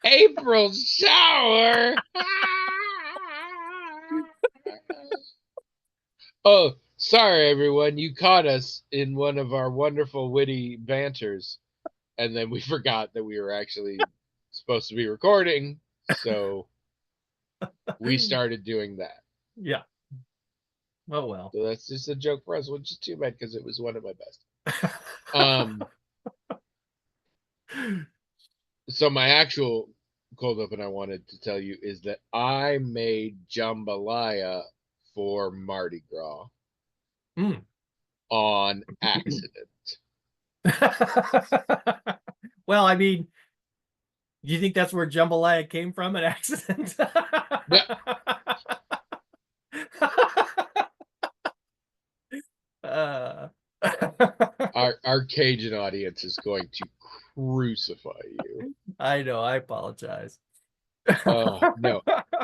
April shower. Oh, sorry, everyone. You caught us in one of our wonderful, witty banters, and then we forgot that we were actually supposed to be recording. So we started doing that. Yeah. Oh well. So that's just a joke for us, which is too bad because it was one of my best. Um, so my actual cold open I wanted to tell you is that I made jambalaya for Mardi Gras Mm. on accident. Well, I mean, do you think that's where jambalaya came from, an accident? No, uh, our Cajun audience is going to crucify you. I know, I apologize. Oh no,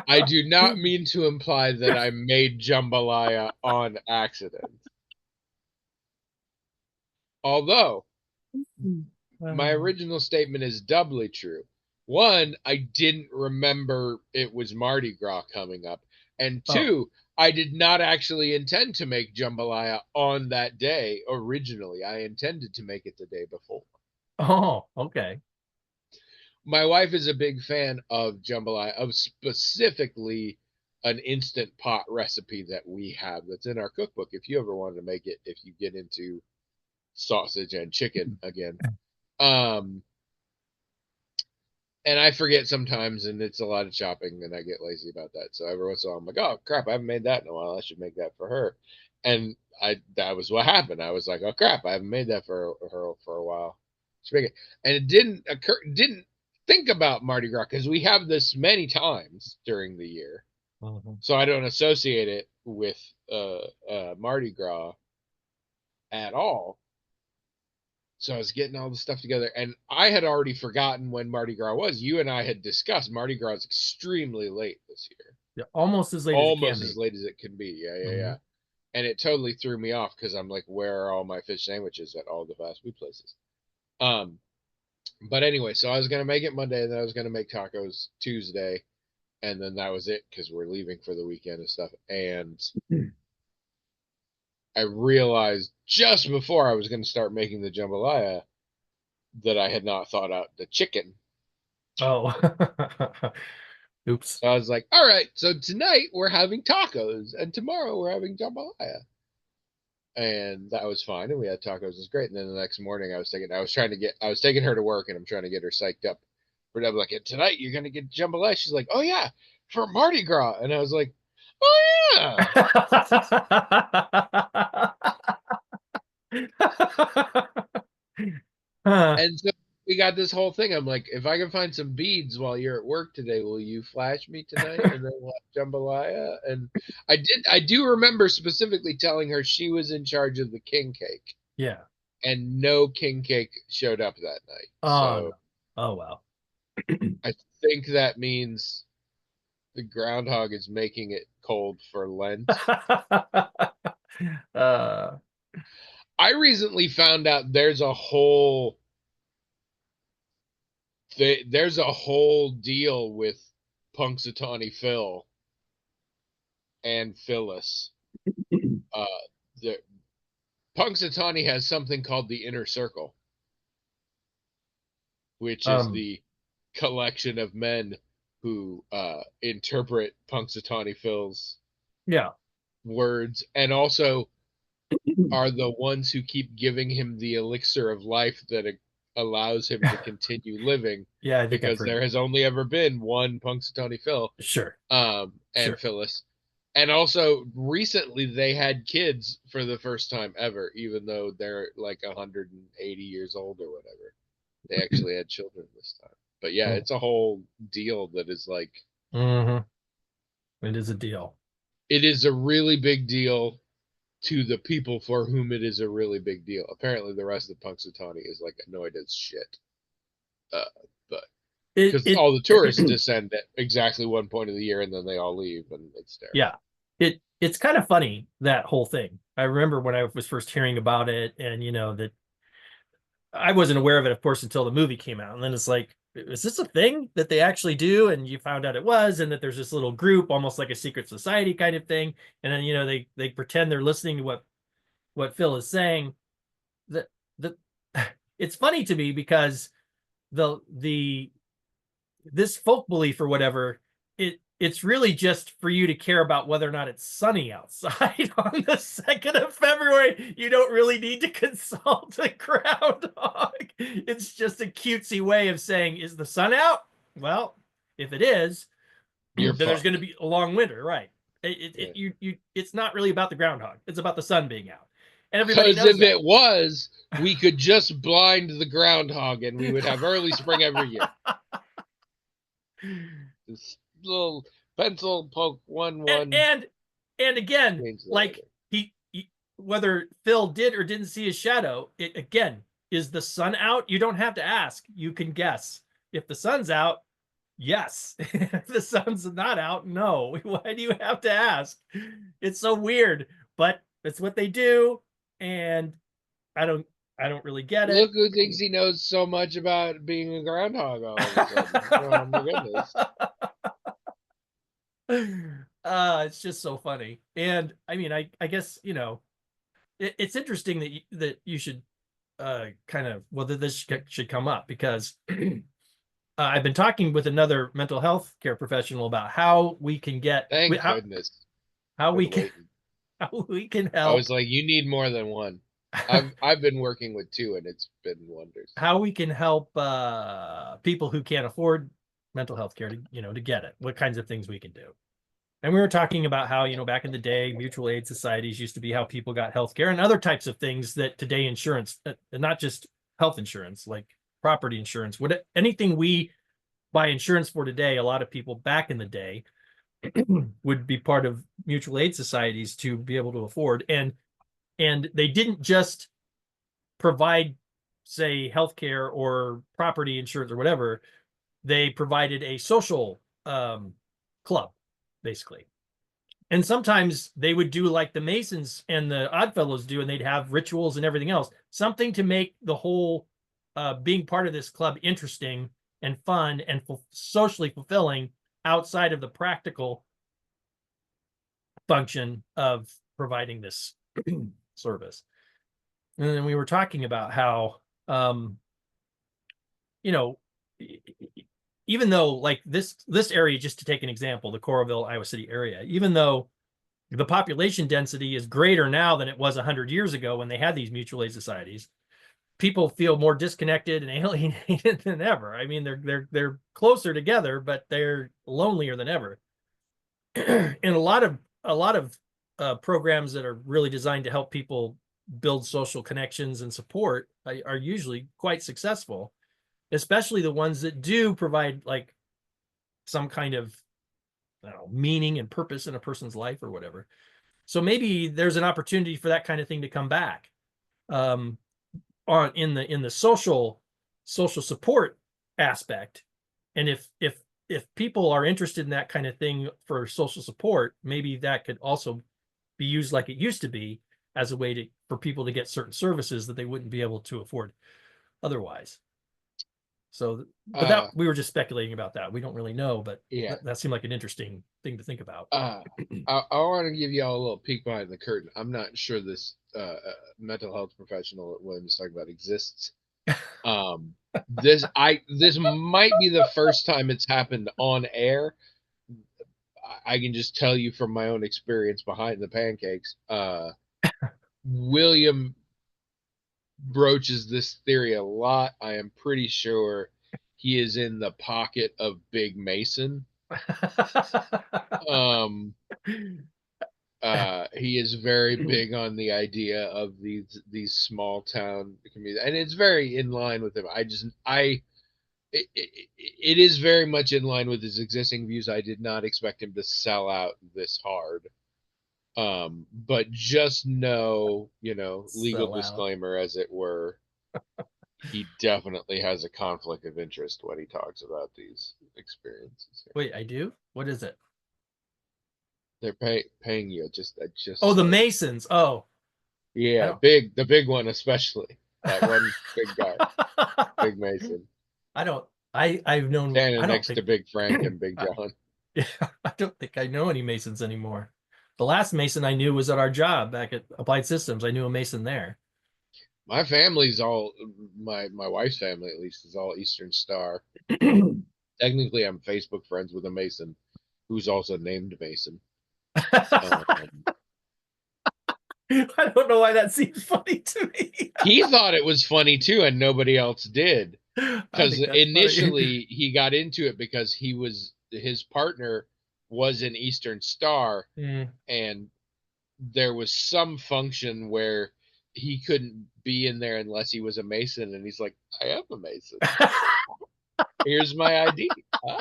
I do not mean to imply that I made jambalaya on accident. Although my original statement is doubly true. One, I didn't remember it was Mardi Gras coming up. And Oh, two, I did not actually intend to make jambalaya on that day originally. I intended to make it the day before. oh, okay. My wife is a big fan of jambalaya, of specifically an instant pot recipe that we have that's in our cookbook. If you ever wanted to make it, if you get into sausage and chicken again. Um, and I forget sometimes, and it's a lot of chopping, and I get lazy about that. So every once in a while, I'm like, oh crap, I haven't made that in a while. I should make that for her. And that was what happened. I was like, oh crap, I haven't made that for her for a while. Should make it. And it didn't think about Mardi Gras because we have this many times during the year. Mhm. So I don't associate it with Mardi Gras at all. So I was getting all the stuff together, and I had already forgotten when Mardi Gras was. You and I had discussed Mardi Gras is extremely late this year, Yeah, almost as late as it can almost be. as late as it can be. Yeah, yeah, Hmm. yeah. And it totally threw me off because I'm like, where are all my fish sandwiches at all the fast food places? Um, but anyway, so I was gonna make it Monday, and then I was gonna make tacos Tuesday, and then that was it because we're leaving for the weekend and stuff. And I realized just before I was gonna start making the jambalaya that I had not thought out the chicken. Oh, oops. So I was like, all right, so tonight we're having tacos and tomorrow we're having jambalaya. And that was fine. And we had tacos. It was great. And then the next morning I was taking her to work and I'm trying to get her psyched up for double like, tonight you're going to get jambalaya. She's like, oh yeah, for Mardi Gras. And I was like, oh yeah. And so we got this whole thing. I'm like, if I can find some beads while you're at work today, will you flash me tonight? And then we'll have jambalaya. And I do remember specifically telling her she was in charge of the king cake, Yeah. and no king cake showed up that night. Oh So no. Oh well. I think that means the groundhog is making it cold for Lent. uh, I recently found out there's a whole deal with Punxsutawney Phil and Phyllis. Uh, the Punxsutawney has something called the Inner Circle, which is um, the collection of men who interpret Punxsutawney Phil's yeah. words and also are the ones who keep giving him the elixir of life that allows him to continue living Yeah, I think I've because heard there that. has only ever been one Punxsutawney Phil Sure. and Sure. Phyllis. And also recently they had kids for the first time ever, even though they're like 180 years old or whatever. They actually had children this time. But yeah, Oh. it's a whole deal that is like Hmm. It is a deal. it is a really big deal to the people for whom it is a really big deal. Apparently, the rest of the Punxsutawney is like annoyed as shit. Uh, but It because it all the tourists descend at exactly one point of the year and then they all leave, and it's terrible. yeah. It's kind of funny, that whole thing. I remember when I was first hearing about it, and that I wasn't aware of it, of course, until the movie came out. And then it's like, is this a thing that they actually do? And you found out it was, and that there's this little group, almost like a secret society kind of thing. And then, you know, they pretend they're listening to what Phil is saying. The the it's funny to me because the this folk belief or whatever, it's really just for you to care about whether or not it's sunny outside on the 2nd of February. You don't really need to consult a groundhog. It's just a cutesy way of saying, is the sun out? Well, if it is, You're then there's fucked. going to be a long winter, right? Yeah. It's not really about the groundhog. It's about the sun being out, and everybody Because knows if that. it was, we could just blind the groundhog and we would have early spring every year. This little pencil poke one. And again, Change that like later. he whether Phil did or didn't see his shadow, it again, is the sun out? You don't have to ask. You can guess. If the sun's out, yes. If the sun's not out, no. Why do you have to ask? It's so weird, but it's what they do, and I don't I don't really get it. Look who thinks he knows so much about being a groundhog all of a sudden. Oh my goodness. It's just so funny. And I mean, I guess, you know, it's interesting that you should kind of, well, that this should come up because I've been talking with another mental health care professional about how we can get Thank goodness. how we Been can waiting. how we can I help was like, you need more than one. I've been working with 2 and it's been wonders. how we can help people who can't afford mental health care to, you know, to get it. What kinds of things we can do. And we were talking about how, you know, back in the day, mutual aid societies used to be how people got health care and other types of things that today insurance, not just health insurance, like property insurance, anything we buy insurance for today, a lot of people back in the day would be part of mutual aid societies to be able to afford. And they didn't just provide, say, healthcare or property insurance or whatever. They provided a social club, basically. And sometimes they would do like the Masons and the Oddfellows do, and they'd have rituals and everything else, something to make the whole being part of this club interesting and fun and socially fulfilling outside of the practical function of providing this service. And then we were talking about how, you know, even though like this area, just to take an example, the Coralville, Iowa City area, even though the population density is greater now than it was 100 years ago when they had these mutual aid societies, people feel more disconnected and alienated than ever. I mean, they're closer together, but they're lonelier than ever. And a lot of programs that are really designed to help people build social connections and support are usually quite successful, especially the ones that do provide like some kind of, I don't know, meaning and purpose in a person's life or whatever. So maybe there's an opportunity for that kind of thing to come back on in the social support aspect. And if people are interested in that kind of thing for social support, maybe that could also be used like it used to be as a way for people to get certain services that they wouldn't be able to afford otherwise. So, but that we were just speculating about that. We don't really know, but Yeah. that seemed like an interesting thing to think about. I want to give y'all a little peek behind the curtain. I'm not sure this mental health professional that William is talking about exists. This might be the first time it's happened on air. I can just tell you from my own experience behind the pancakes. William broaches this theory a lot. I am pretty sure he is in the pocket of Big Mason. He is very big on the idea of these small town communities, and it's very in line with him. It is very much in line with his existing views. I did not expect him to sell out this hard. But just know, you know, legal disclaimer, as it were, he definitely has a conflict of interest when he talks about these experiences. Wait, I do? What is it? They're paying you. Just the Masons. Oh, yeah, the big one especially. That one big guy, Big Mason. I don't I've known. I Standing don't next to think. Big Frank and Big John. Yeah, I don't think I know any Masons anymore. The last Mason I knew was at our job back at Applied Systems. I knew a Mason there. My family's all my wife's family at least is all Eastern Star. Technically, I'm Facebook friends with a Mason who's also named Mason. Um, I don't know why that seems funny to me. he thought it was funny too, and nobody else did. I Because think that's funny. initially he got into it because his partner was an Eastern Star, Mm. and there was some function where he couldn't be in there unless he was a Mason, and he's like, I am a Mason. Here's my ID. Huh?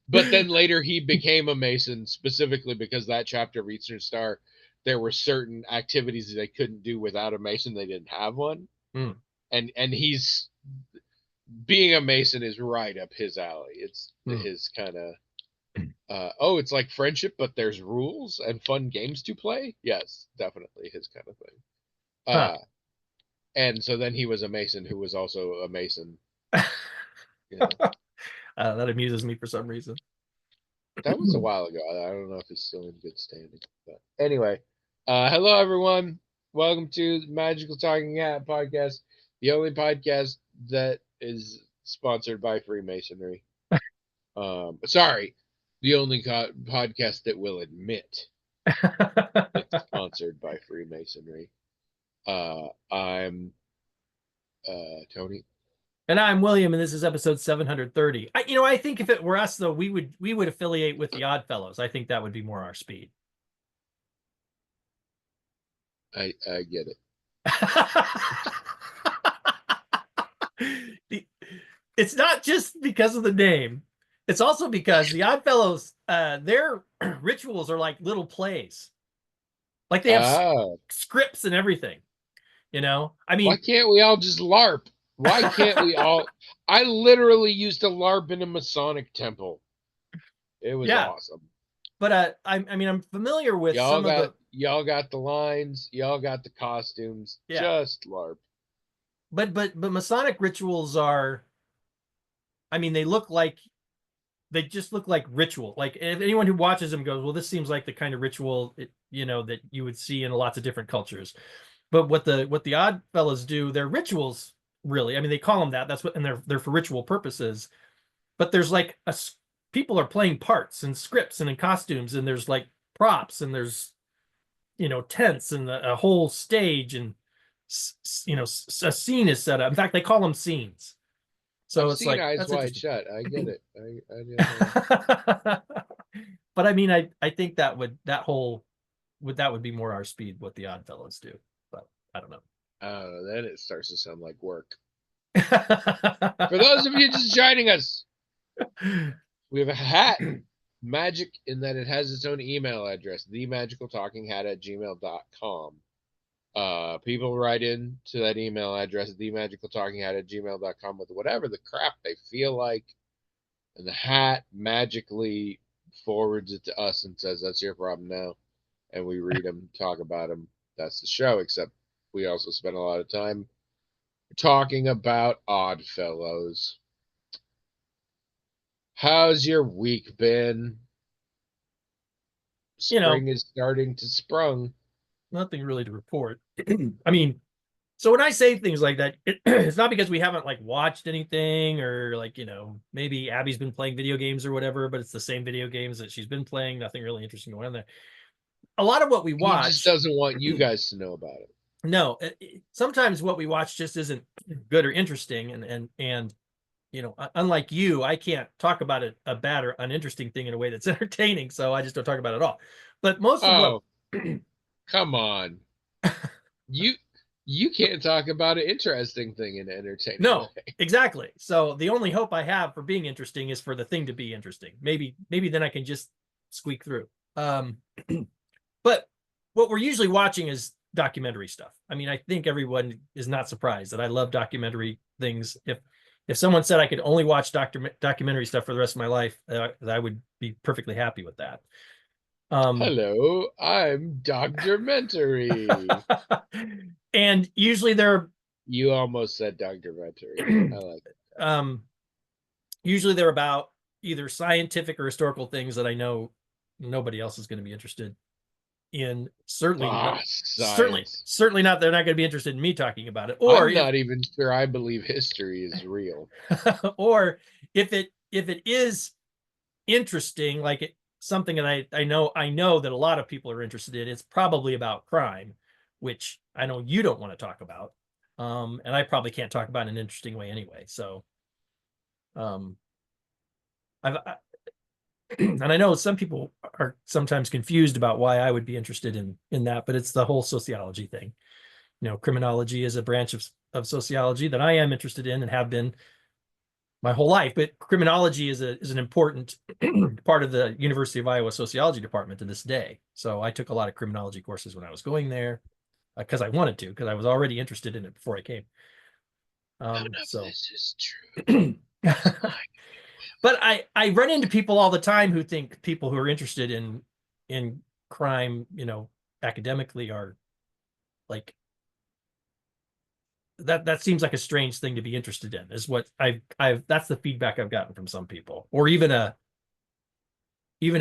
But then later he became a Mason specifically because that chapter of Eastern Star, there were certain activities that they couldn't do without a Mason. They didn't have one. Mm. And he's being a Mason is right up his alley. It's Mm. his kind of oh, it's like friendship, but there's rules and fun games to play. Yes, definitely his kind of thing. Huh. And so then he was a Mason who was also a Mason. You know, That amuses me for some reason. that was a while ago. I don't know if he's still in good standing. But anyway, hello everyone. Welcome to the Magical Talking Hat podcast, the only podcast that is sponsored by Freemasonry. Sorry, the only podcast that will admit it's sponsored by Freemasonry. I'm Tony. And I'm William, and this is episode 730. I think if it were us, though, we would affiliate with the Odd Fellows. I think that would be more our speed. I get it. It's not just because of the name. It's also because the Odd Fellows, their rituals are like little plays. Like they have scripts and everything. I mean, why can't we all just LARP? Why can't we all? I literally used to LARP in a Masonic temple. It was awesome. But I'm familiar with y'all got the lines, y'all got the costumes. Yeah. Just LARP. But Masonic rituals are, they just look like ritual. Like if anyone who watches them goes, well, this seems like the kind of ritual that you would see in lots of different cultures. But what the Odd Fellows do, their rituals really, they call them that. That's what, and they're for ritual purposes. But there's like people are playing parts and scripts and in costumes, and there's like props, and there's tents and a whole stage, and a scene is set up. In fact, they call them scenes. So I've it's seen like Eyes Wide Shut. I get it. But I think that would be more our speed, what the Odd Fellows do. But I don't know. Then it starts to sound like work. For those of you just joining us, we have a hat, magic, in that it has its own email address, themagicaltalkinghat@gmail.com. People write in to that email address, themagicaltalkinghat@gmail.com, with whatever the crap they feel like, and the hat magically forwards it to us and says, that's your problem now. And we read them, talk about them. That's the show, except we also spend a lot of time talking about Odd Fellows. How's your week been? Spring is starting to sprung. Nothing really to report. So when I say things like that, it's not because we haven't watched anything, or maybe Abby's been playing video games or whatever, but it's the same video games that she's been playing. Nothing really interesting going on there. A lot of what we watch, he just doesn't want you guys to know about it. No, sometimes what we watch just isn't good or interesting, and unlike you, I can't talk about a bad or uninteresting thing in a way that's entertaining, so I just don't talk about it at all. But most of what come on. You can't talk about an interesting thing in an entertaining No, way. Exactly. So the only hope I have for being interesting is for the thing to be interesting. Maybe then I can just squeak through. But what we're usually watching is documentary stuff. I think everyone is not surprised that I love documentary things. If someone said I could only watch documentary stuff for the rest of my life, I would be perfectly happy with that. Hello, I'm Documentary. And usually they're... You almost said Documentary. I like it. Usually they're about either scientific or historical things that I know nobody else is going to be interested in. Certainly not, Science. certainly not. They're not going to be interested in me talking about it. Or I'm if, not even sure I believe history is real. or if it is interesting, like something that I know that a lot of people are interested in, it's probably about crime, which I know you don't want to talk about. And I probably can't talk about in an interesting way anyway. So, um, and I know some people are sometimes confused about why I would be interested in that, but it's the whole sociology thing. Criminology is a branch of sociology that I am interested in and have been my whole life. But criminology is an important part of the University of Iowa sociology department to this day. So I took a lot of criminology courses when I was going there because I wanted to, because I was already interested in it before I came. None of So this is true. but I run into people all the time who think people who are interested in crime, academically, are like, that seems like a strange thing to be interested in, is what I've that's the feedback I've gotten from some people, or even a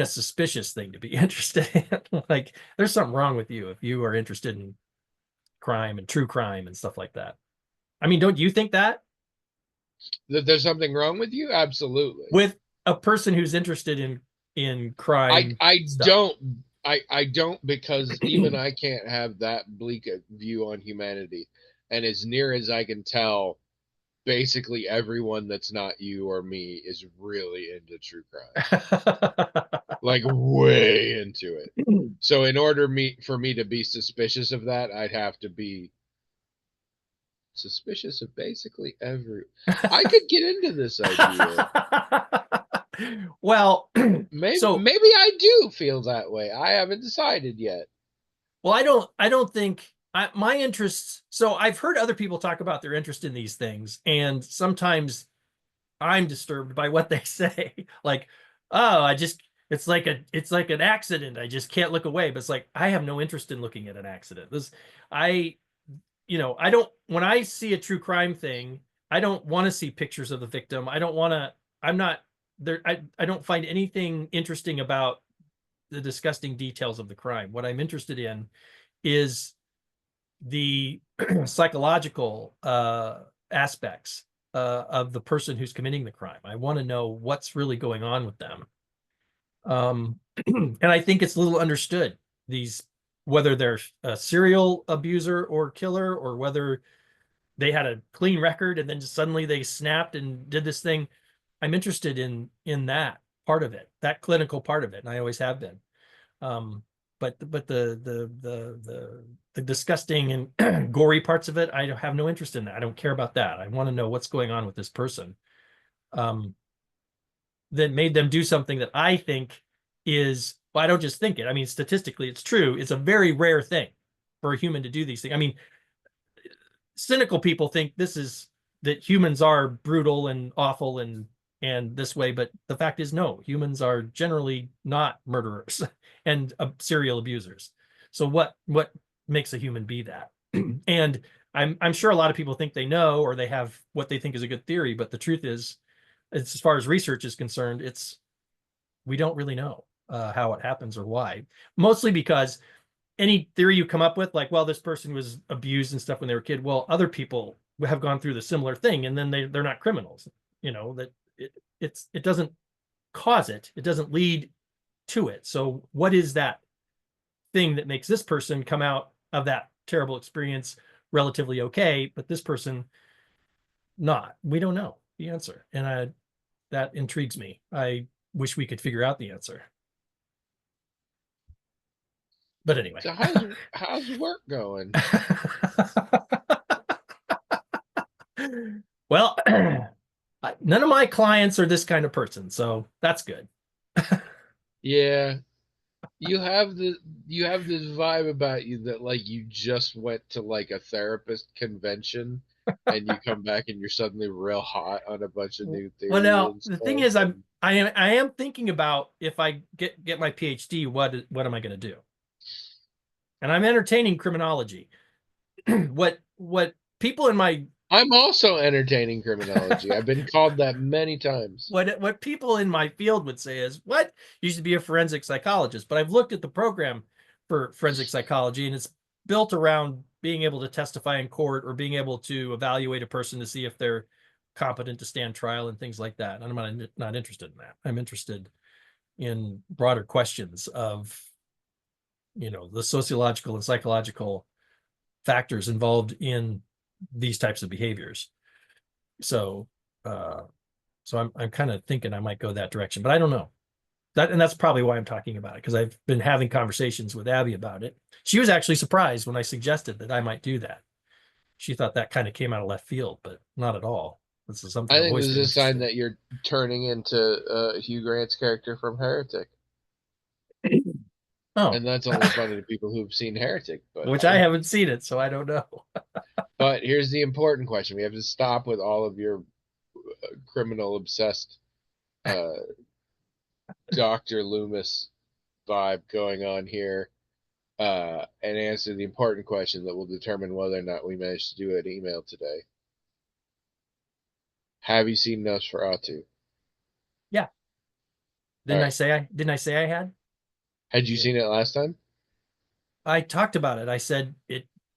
suspicious thing to be interested in. Like, there's something wrong with you if you are interested in crime and true crime and stuff like that. I mean, don't you think that That there's something wrong with you? Absolutely. with a person who's interested in crime I stuff? don't I don't, because even I can't have that bleak a view on humanity. And as near as I can tell, basically everyone that's not you or me is really into true crime. Like way into it. So in order for me to be suspicious of that, I'd have to be suspicious of basically every. I could get into this idea. Well, Maybe so maybe I do feel that way. I haven't decided yet. well, I don't think my interests. So I've heard other people talk about their interest in these things, and sometimes I'm disturbed by what they say. Like, oh, it's like an accident. I just can't look away. But it's like, I have no interest in looking at an accident. I, I don't, when I see a true crime thing, I don't want to see pictures of the victim. I don't want to, I'm not there. I don't find anything interesting about the disgusting details of the crime. What I'm interested in is the psychological aspects of the person who's committing the crime. I want to know what's really going on with them. And I think it's little understood, whether they're a serial abuser or killer, or whether they had a clean record and then suddenly they snapped and did this thing. I'm interested in that part of it, that clinical part of it, and I always have been. But the disgusting and gory parts of it, I have no interest in that. I don't care about that. I want to know what's going on with this person. That made them do something that I think is, well, I don't just think it. I mean, statistically, it's true. It's a very rare thing for a human to do these things. I mean, cynical people think that humans are brutal and awful and this way, but the fact is, no, humans are generally not murderers and serial abusers. So what makes a human be that? And I'm sure a lot of people think they know, or they have what they think is a good theory, but the truth is, as far as research is concerned, we don't really know how it happens or why. Mostly because any theory you come up with, like, well, this person was abused and stuff when they were a kid, well, other people have gone through the similar thing, and then they're not criminals. That it doesn't cause it. It doesn't lead to it. So what is that thing that makes this person come out of that terrible experience relatively okay, but this person not? We don't know the answer, and that intrigues me. I wish we could figure out the answer. But anyway. So how's work going? Well, none of my clients are this kind of person, so that's good. Yeah, you have this vibe about you that like you just went to like a therapist convention and you come back and you're suddenly real hot on a bunch of new Well, theory now and the thing stuff. is, I am thinking about, if I get my PhD, what am I going to do? And I'm entertaining criminology. What people in my I'm also entertaining criminology. I've been called that many times. What people in my field would say is, what? You should be a forensic psychologist. But I've looked at the program for forensic psychology, and it's built around being able to testify in court or being able to evaluate a person to see if they're competent to stand trial and things like that. And I'm not interested in that. I'm interested in broader questions of, the sociological and psychological factors involved in these types of behaviors. So, I'm kind of thinking I might go that direction, but I don't know. And that's probably why I'm talking about it, because I've been having conversations with Abby about it. She was actually surprised when I suggested that I might do that. She thought that kind of came out of left field, but not at all. This is something I I've think always this is been a sign interested that you're turning into Hugh Grant's character from Heretic. in. Oh, And that's only funny to people who've seen Heretic. But which I haven't seen it, so I don't know. but here's the important question: we have to stop with all of your criminal obsessed uh, Dr. Loomis vibe going on here, and answer the important question that will determine whether or not we manage to do an email today. Have you seen Nosferatu? Yeah. All right. Didn't I say I had? Had you seen it last time? I talked about it. I said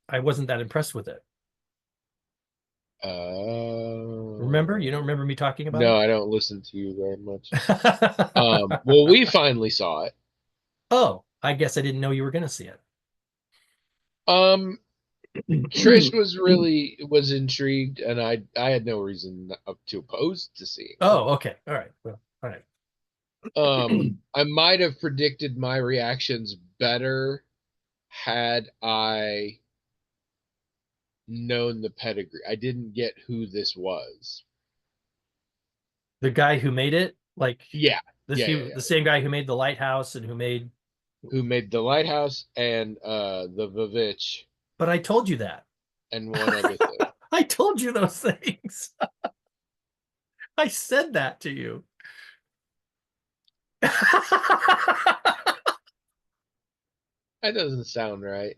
I wasn't that impressed with it. Remember? You don't remember me talking about No, it? I don't listen to you very much. Well, we finally saw it. Oh, I guess I didn't know you were going to see it. Um, Trish was intrigued, and I had no reason to oppose to seeing it. Oh, okay. All right. Well, all right. I might have predicted my reactions better had I known the pedigree. I didn't get who this was. The guy who made it, like Yeah, the same guy who made the lighthouse and who made. Who made the lighthouse and the Vivitch But I told you that. and one other thing. I told you those things. I said that to you. That doesn't sound right.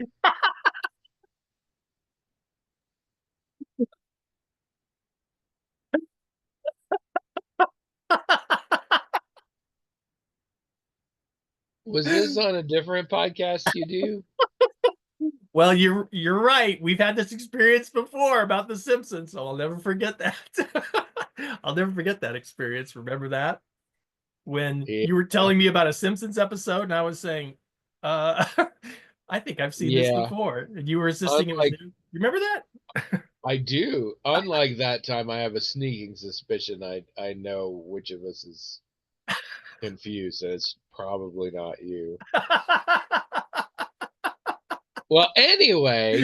Was this on a different podcast you do? Well, you're right. We've had this experience before about The Simpsons, so I'll never forget that. I'll never forget that experience. Remember that? When Yeah. you were telling me about a Simpsons episode, and I was saying, I think I've seen this Yeah. before, and you were insisting it was new. You remember that? I do. Unlike that time, I have a sneaking suspicion I know which of us is confused, and it's probably not you. Well, anyway,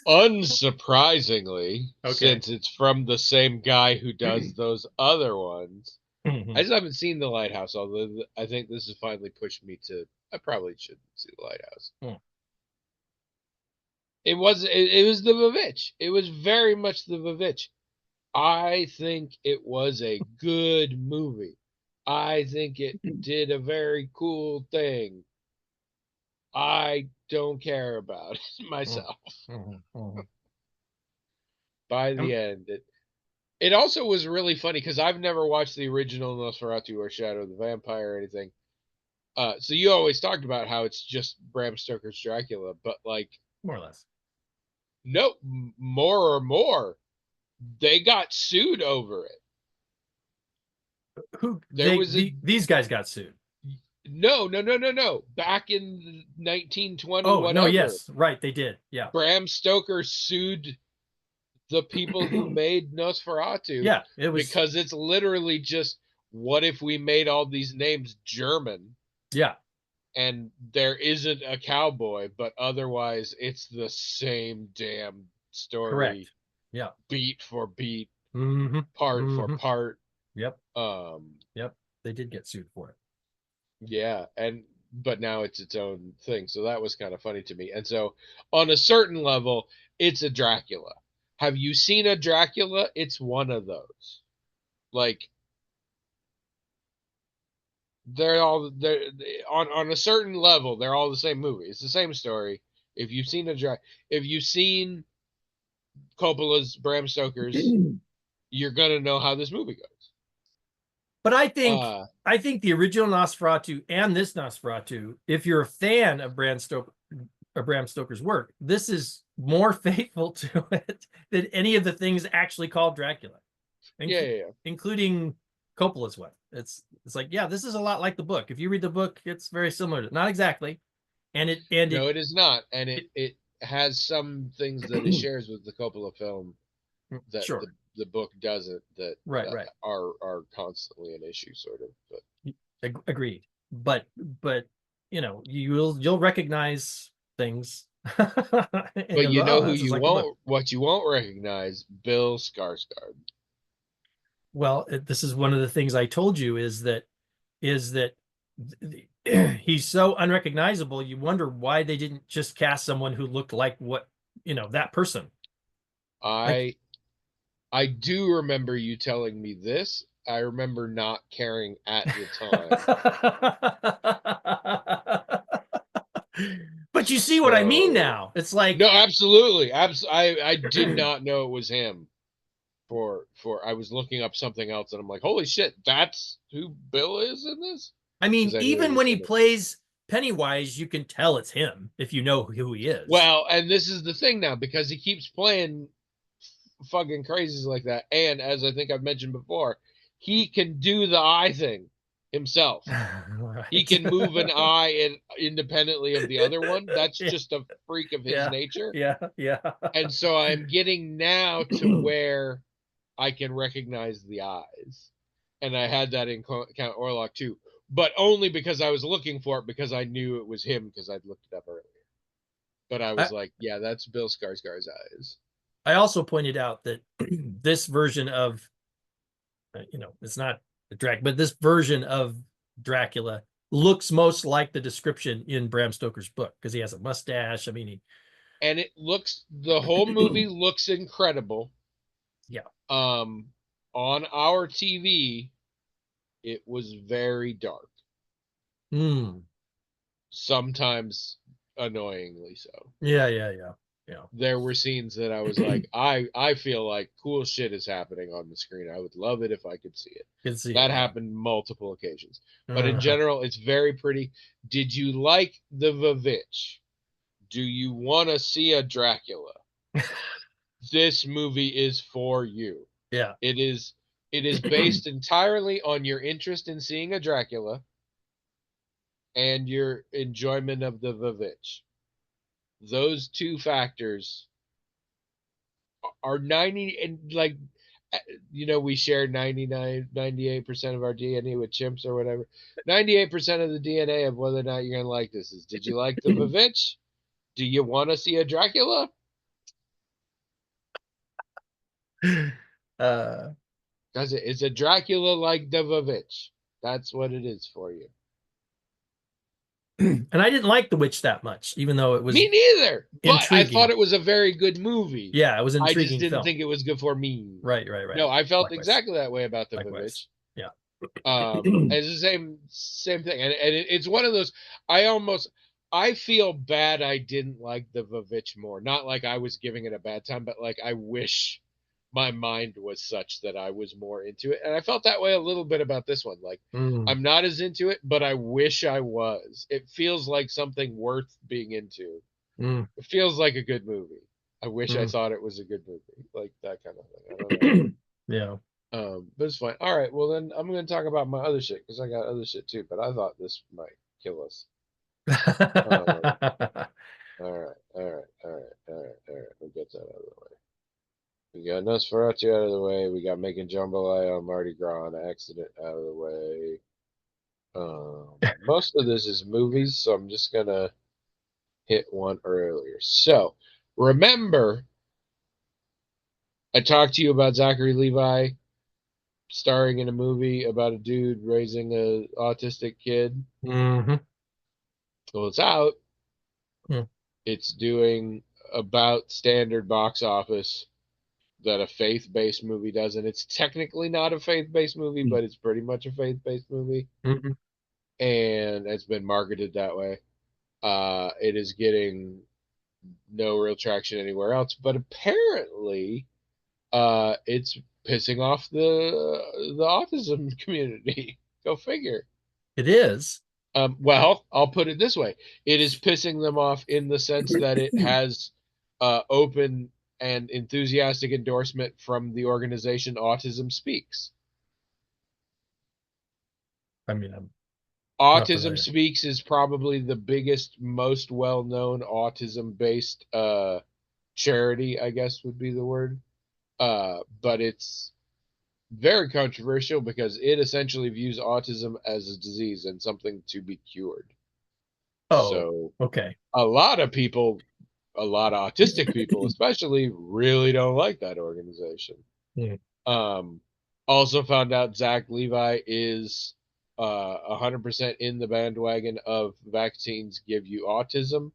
unsurprisingly, Okay. since it's from the same guy who does those other ones, I just haven't seen The Lighthouse, although I think this has finally pushed me to. I probably should see The Lighthouse. It was the Vivitch. It was very much the Vivitch. I think it was a good movie. I think it did a very cool thing. I don't care about it myself. By the end, it also was really funny because I've never watched the original Nosferatu or Shadow of the Vampire or anything. So you always talked about how it's just Bram Stoker's Dracula, but like more or less. No, more or more. They got sued over it. These guys got sued. No. Back in 1920, oh, whatever. No, yes, right, they did. Yeah. Bram Stoker sued the people who made Nosferatu. Yeah, it was because it's literally just what if we made all these names German? Yeah. And there isn't a cowboy, but otherwise it's the same damn story. Correct. Yeah. Beat for beat, part for part. Yep. Yep. They did get sued for it. Yeah, but now it's its own thing. So that was kind of funny to me. And so on a certain level, it's a Dracula. Have you seen a Dracula? It's one of those. Like they're on a certain level, they're all the same movie. It's the same story. If you've seen Coppola's, Bram Stoker's, you're gonna know how this movie goes. But I think the original Nosferatu and this Nosferatu, if you're a fan of Bram Stoker's work, this is more faithful to it than any of the things actually called Dracula, including Coppola's one. It's like, yeah, this is a lot like the book. If you read the book, it's very similar to, not exactly, it is not, and it has some things that it shares with the Coppola film that sure. the book doesn't, that right are constantly an issue, sort of. But agreed. But you know, you'll recognize things. But you know who you won't, what you won't recognize? Bill Skarsgård. Well, this is one of the things I told you is that he's so unrecognizable. You wonder why they didn't just cast someone who looked like what, you know, that person. I do remember you telling me this. I remember not caring at the time. But you see what I mean now. It's like, no, absolutely. I did not know it was him. For I was looking up something else and I'm like, holy shit, that's who Bill is in this? I mean, even when he plays Pennywise, you can tell it's him if you know who he is. Well, and this is the thing now, because he keeps playing fucking crazies like that. And as I think I've mentioned before, he can do the eye thing himself. Right. He can move an eye independently of the other one. That's just a freak of his nature. Yeah. And so I'm getting now to where I can recognize the eyes. And I had that in Count Orlok too, but only because I was looking for it, because I knew it was him, because I'd looked it up earlier. But I was like, yeah, that's Bill Skarsgård's eyes. I also pointed out that this version of, you know, it's not Dracula, but this version of Dracula looks most like the description in Bram Stoker's book, because he has a mustache. I mean, and it looks, the whole movie looks incredible. Yeah. On our TV, it was very dark. Sometimes annoyingly so. Yeah. There were scenes that I was like, I feel like cool shit is happening on the screen. I would love it if I could see it. That happened multiple occasions. But in general, it's very pretty. Did you like the Vavitch? Do you want to see a Dracula? This movie is for you. Yeah. It is based entirely on your interest in seeing a Dracula and your enjoyment of the Vavitch. Those two factors are 90, and like, you know, we share 98% of our DNA with chimps or whatever. 98% of the DNA of whether or not you're gonna like this is, did you like the Vavitch? Do you want to see a Dracula? Does it? Is a Dracula like the Vavitch? That's what it is for you. And I didn't like The Witch that much, even though it was. Me neither. But I thought it was a very good movie. Yeah, it was intriguing. I just didn't think it was good for me. Right. No, I felt exactly that way about the Vavitch. Yeah. It's the same thing, and it's one of those. I feel bad I didn't like the Vavitch more. Not like I was giving it a bad time, but like I wish my mind was such that I was more into it. And I felt that way a little bit about this one. Like, I'm not as into it, but I wish I was. It feels like something worth being into. It feels like a good movie. I wish I thought it was a good movie. Like that kind of thing. I don't know. Yeah. But it's fine. All right. Well, then I'm going to talk about my other shit, because I got other shit too. But I thought this might kill us. All right. We'll get that out of the way. We got Nosferatu out of the way. We got Making Jambalaya on Mardi Gras on accident out of the way. Most of this is movies, so I'm just going to hit one earlier. So, remember, I talked to you about Zachary Levi starring in a movie about a dude raising an autistic kid. Well, it's out. It's doing about standard box office that a faith-based movie does, and it's technically not a faith-based movie, but it's pretty much a faith-based movie, and it's been marketed that way. It is getting no real traction anywhere else. But apparently, it's pissing off the autism community. Go figure. It is. Well, I'll put it this way: it is pissing them off in the sense that it has open and enthusiastic endorsement from the organization Autism Speaks. I mean, I'm not Autism familiar. Speaks is probably the biggest, most well-known autism-based charity, I guess would be the word. But it's very controversial because it essentially views autism as a disease and something to be cured. Oh, So okay. a lot of people, a lot of autistic people especially, really don't like that organization. Hmm. Um, Also found out Zach Levi is 100% in the bandwagon of vaccines give you autism.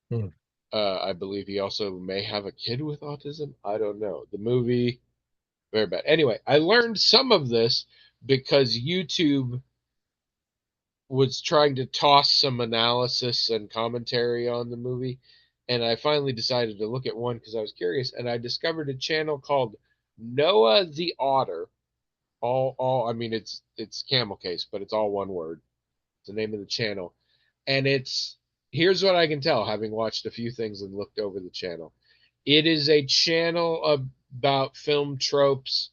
Hmm. I believe he also may have a kid with autism. I don't know. The movie, very bad. Anyway, I learned some of this because YouTube was trying to toss some analysis and commentary on the movie, and I finally decided to look at one because I was curious, and I discovered a channel called Noah the Otter. All I mean it's camel case, but it's all one word. It's the name of the channel. And it's here's what I can tell, having watched a few things and looked over the channel. It is a channel about film tropes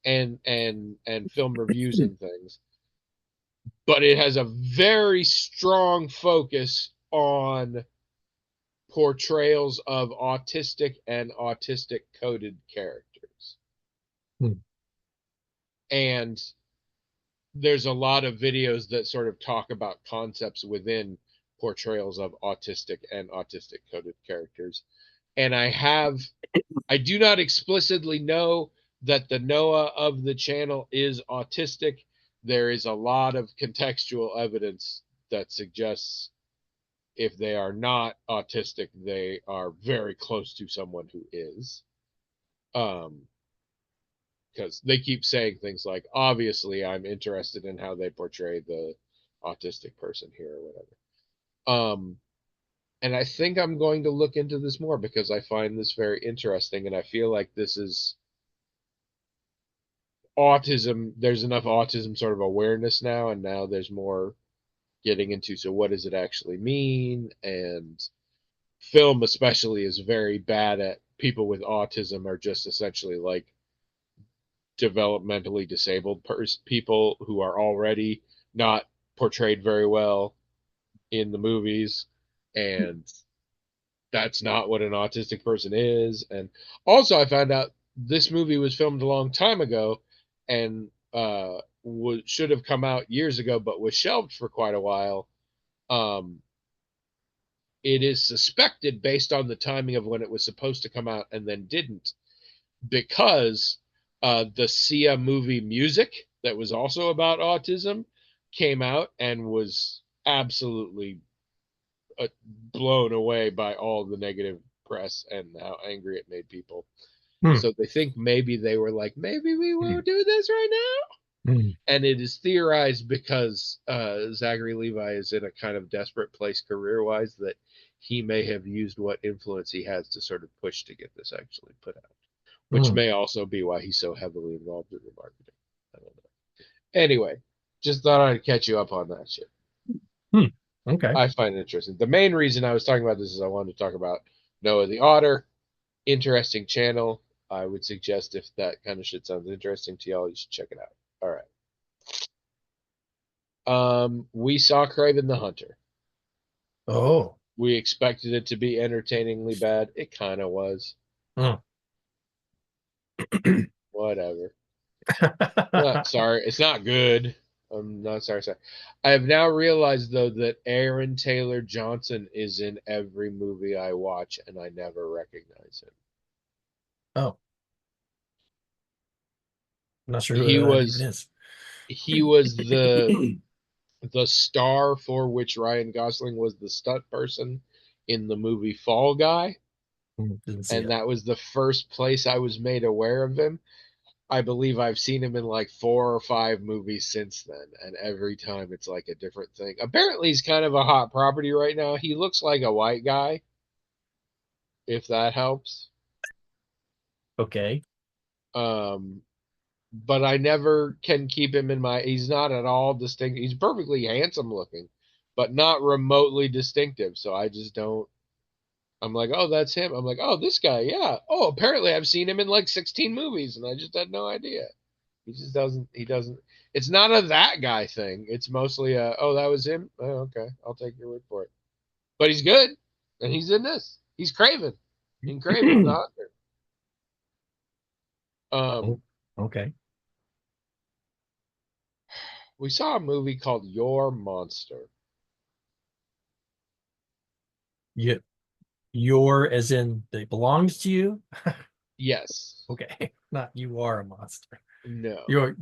and film reviews and things, but it has a very strong focus on portrayals of autistic and autistic coded characters. Hmm. And there's a lot of videos that sort of talk about concepts within portrayals of autistic and autistic coded characters. And I do not explicitly know that the Noah of the channel is autistic. There is a lot of contextual evidence that suggests if they are not autistic, they are very close to someone who is. Um, because they keep saying things like, obviously, I'm interested in how they portray the autistic person here or whatever. And I think I'm going to look into this more because I find this very interesting, and I feel like this is autism. There's enough autism sort of awareness now, and now there's more getting into. So, what does it actually mean? And film, especially, is very bad at people with autism are just essentially like developmentally disabled people who are already not portrayed very well in the movies, and that's not what an autistic person is. And also I found out this movie was filmed a long time ago and should have come out years ago but was shelved for quite a while. um it is suspected based on the timing of when it was supposed to come out and then didn't, because the Sia movie Music, that was also about autism, came out and was absolutely uh, blown away by all the negative press and how angry it made people. Hmm. So they think maybe they were like, maybe we won't do this right now. Hmm. And it is theorized because Zachary Levi is in a kind of desperate place career wise that he may have used what influence he has to sort of push to get this actually put out, which Hmm. may also be why he's so heavily involved in the marketing. I don't know. Anyway, just thought I'd catch you up on that shit. Hmm. Okay. I find it interesting. The main reason I was talking about this is I wanted to talk about Noah the Otter. Interesting channel. I would suggest if that kind of shit sounds interesting to y'all, you should check it out. All right. We saw Craven the Hunter. Oh. We expected it to be entertainingly bad. It kind of was. Hmm. Whatever. Not sorry. It's not good. I'm not sorry. Sorry. I have now realized though that Aaron Taylor Johnson is in every movie I watch, and I never recognize him. Oh, I'm not sure who He that even was is. he was the star for which Ryan Gosling was the stunt person in the movie Fall Guy, Didn't see and it. that was the first place I was made aware of him. I believe I've seen him in like 4 or 5 movies since then, and every time it's like a different thing. Apparently, he's kind of a hot property right now. He looks like a white guy, if that helps. Okay. Um, but I never can keep him in my. He's not at all distinct. He's perfectly handsome looking, but not remotely distinctive. So I just don't. I'm like, oh, that's him. I'm like, oh, this guy, yeah. Oh, apparently I've seen him in like 16 movies, and I just had no idea. He just doesn't. He doesn't. It's not a that guy thing. It's mostly a, oh, that was him. Oh, okay, I'll take your word for it. But he's good, and he's in this. He's Craven. In Craven the Hunter. Oh, Um, okay. we saw a movie called Your Monster. You, your as in it belongs to you? Yes. Okay. Not you are a monster. No. You're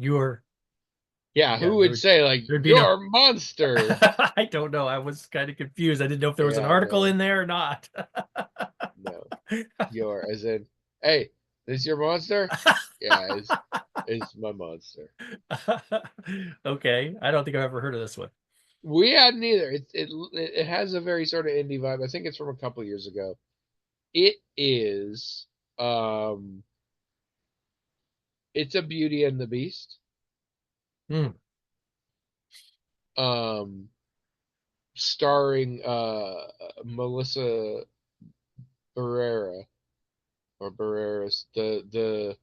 Yeah, yeah, who would say like there'd be no your monster? I don't know. I was kind of confused. I didn't know if there was an Yeah, article no, in there or not. no. Your as in, hey, this your monster? Yeah, it's my monster. Okay. I don't think I've ever heard of this one. We hadn't either. It has a very sort of indie vibe. I think it's from a couple years ago. It is it's a Beauty and the Beast. Hmm. Um starring Melissa Barrera or Barreras, the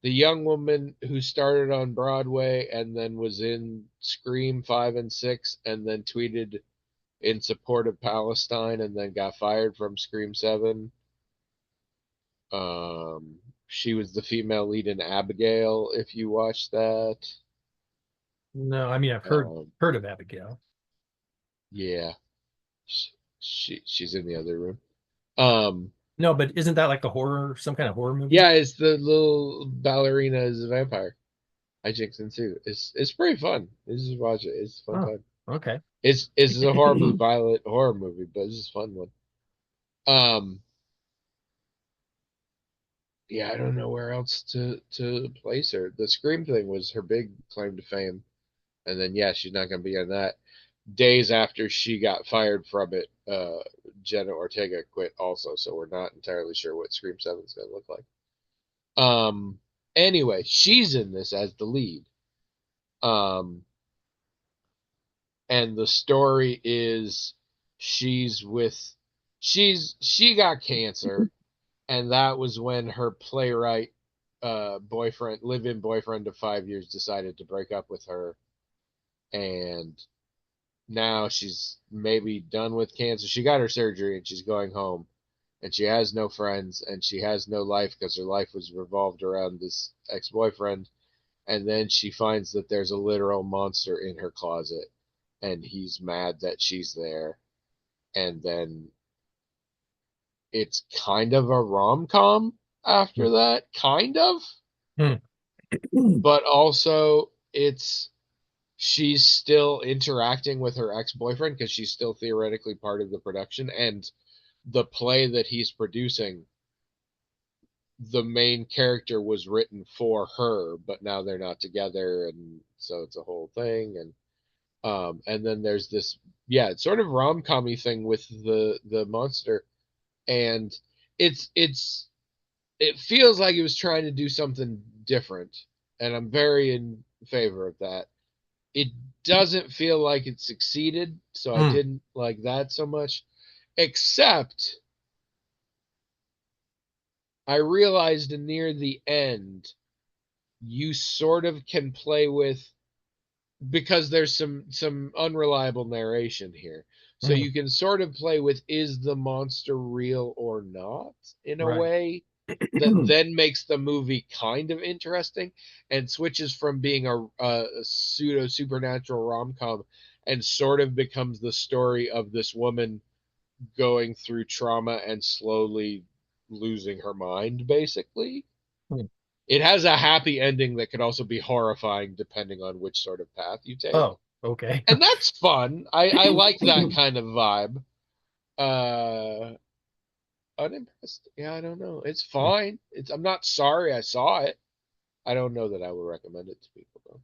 young woman who started on Broadway and then was in Scream 5 and 6 and then tweeted in support of Palestine and then got fired from Scream 7. She was the female lead in Abigail, if you watched that. No, I mean I've Um, heard of Abigail. yeah, she's in the other room. Um, No, but isn't that like a horror, some kind of horror movie? yeah, it's the little ballerina as a vampire. Hijinks ensue. It's pretty fun. You just watch it. It's a fun Oh, time. okay. It's a horribly violent horror movie, but it's just a fun one. Um, yeah, I don't know where else to place her. The Scream thing was her big claim to fame, and then yeah, she's not going to be on that. Days after she got fired from it, Jenna Ortega quit also, so we're not entirely sure what Scream 7 is going to look like. Um, anyway, she's in this as the lead. Um, and the story is she's with she got cancer, and that was when her playwright boyfriend, live-in boyfriend of 5 years, decided to break up with her, and now she's maybe done with cancer. She got her surgery and she's going home, and she has no friends and she has no life because her life was revolved around this ex-boyfriend. And then she finds that there's a literal monster in her closet, and he's mad that she's there. And then it's kind of a rom-com after that, kind of, Hmm. but also it's she's still interacting with her ex-boyfriend because she's still theoretically part of the production, and the play that he's producing, the main character was written for her, but now they're not together, and so it's a whole thing. And then there's this, yeah, it's sort of rom-commy thing with the monster, and it's it feels like it was trying to do something different, and I'm very in favor of that. It doesn't feel like it succeeded, so I Hmm. didn't like that so much, except I realized near the end you sort of can play with, because there's some unreliable narration here, so Hmm. you can sort of play with, is the monster real or not, in a Right. way that then makes the movie kind of interesting, and switches from being a pseudo supernatural rom-com and sort of becomes the story of this woman going through trauma and slowly losing her mind, basically. Hmm. It has a happy ending that could also be horrifying depending on which sort of path you take. Oh, okay. And that's fun. I like that kind of vibe. Uh Unimpressed. Yeah, I don't know. It's fine. I'm not sorry I saw it. I don't know that I would recommend it to people though.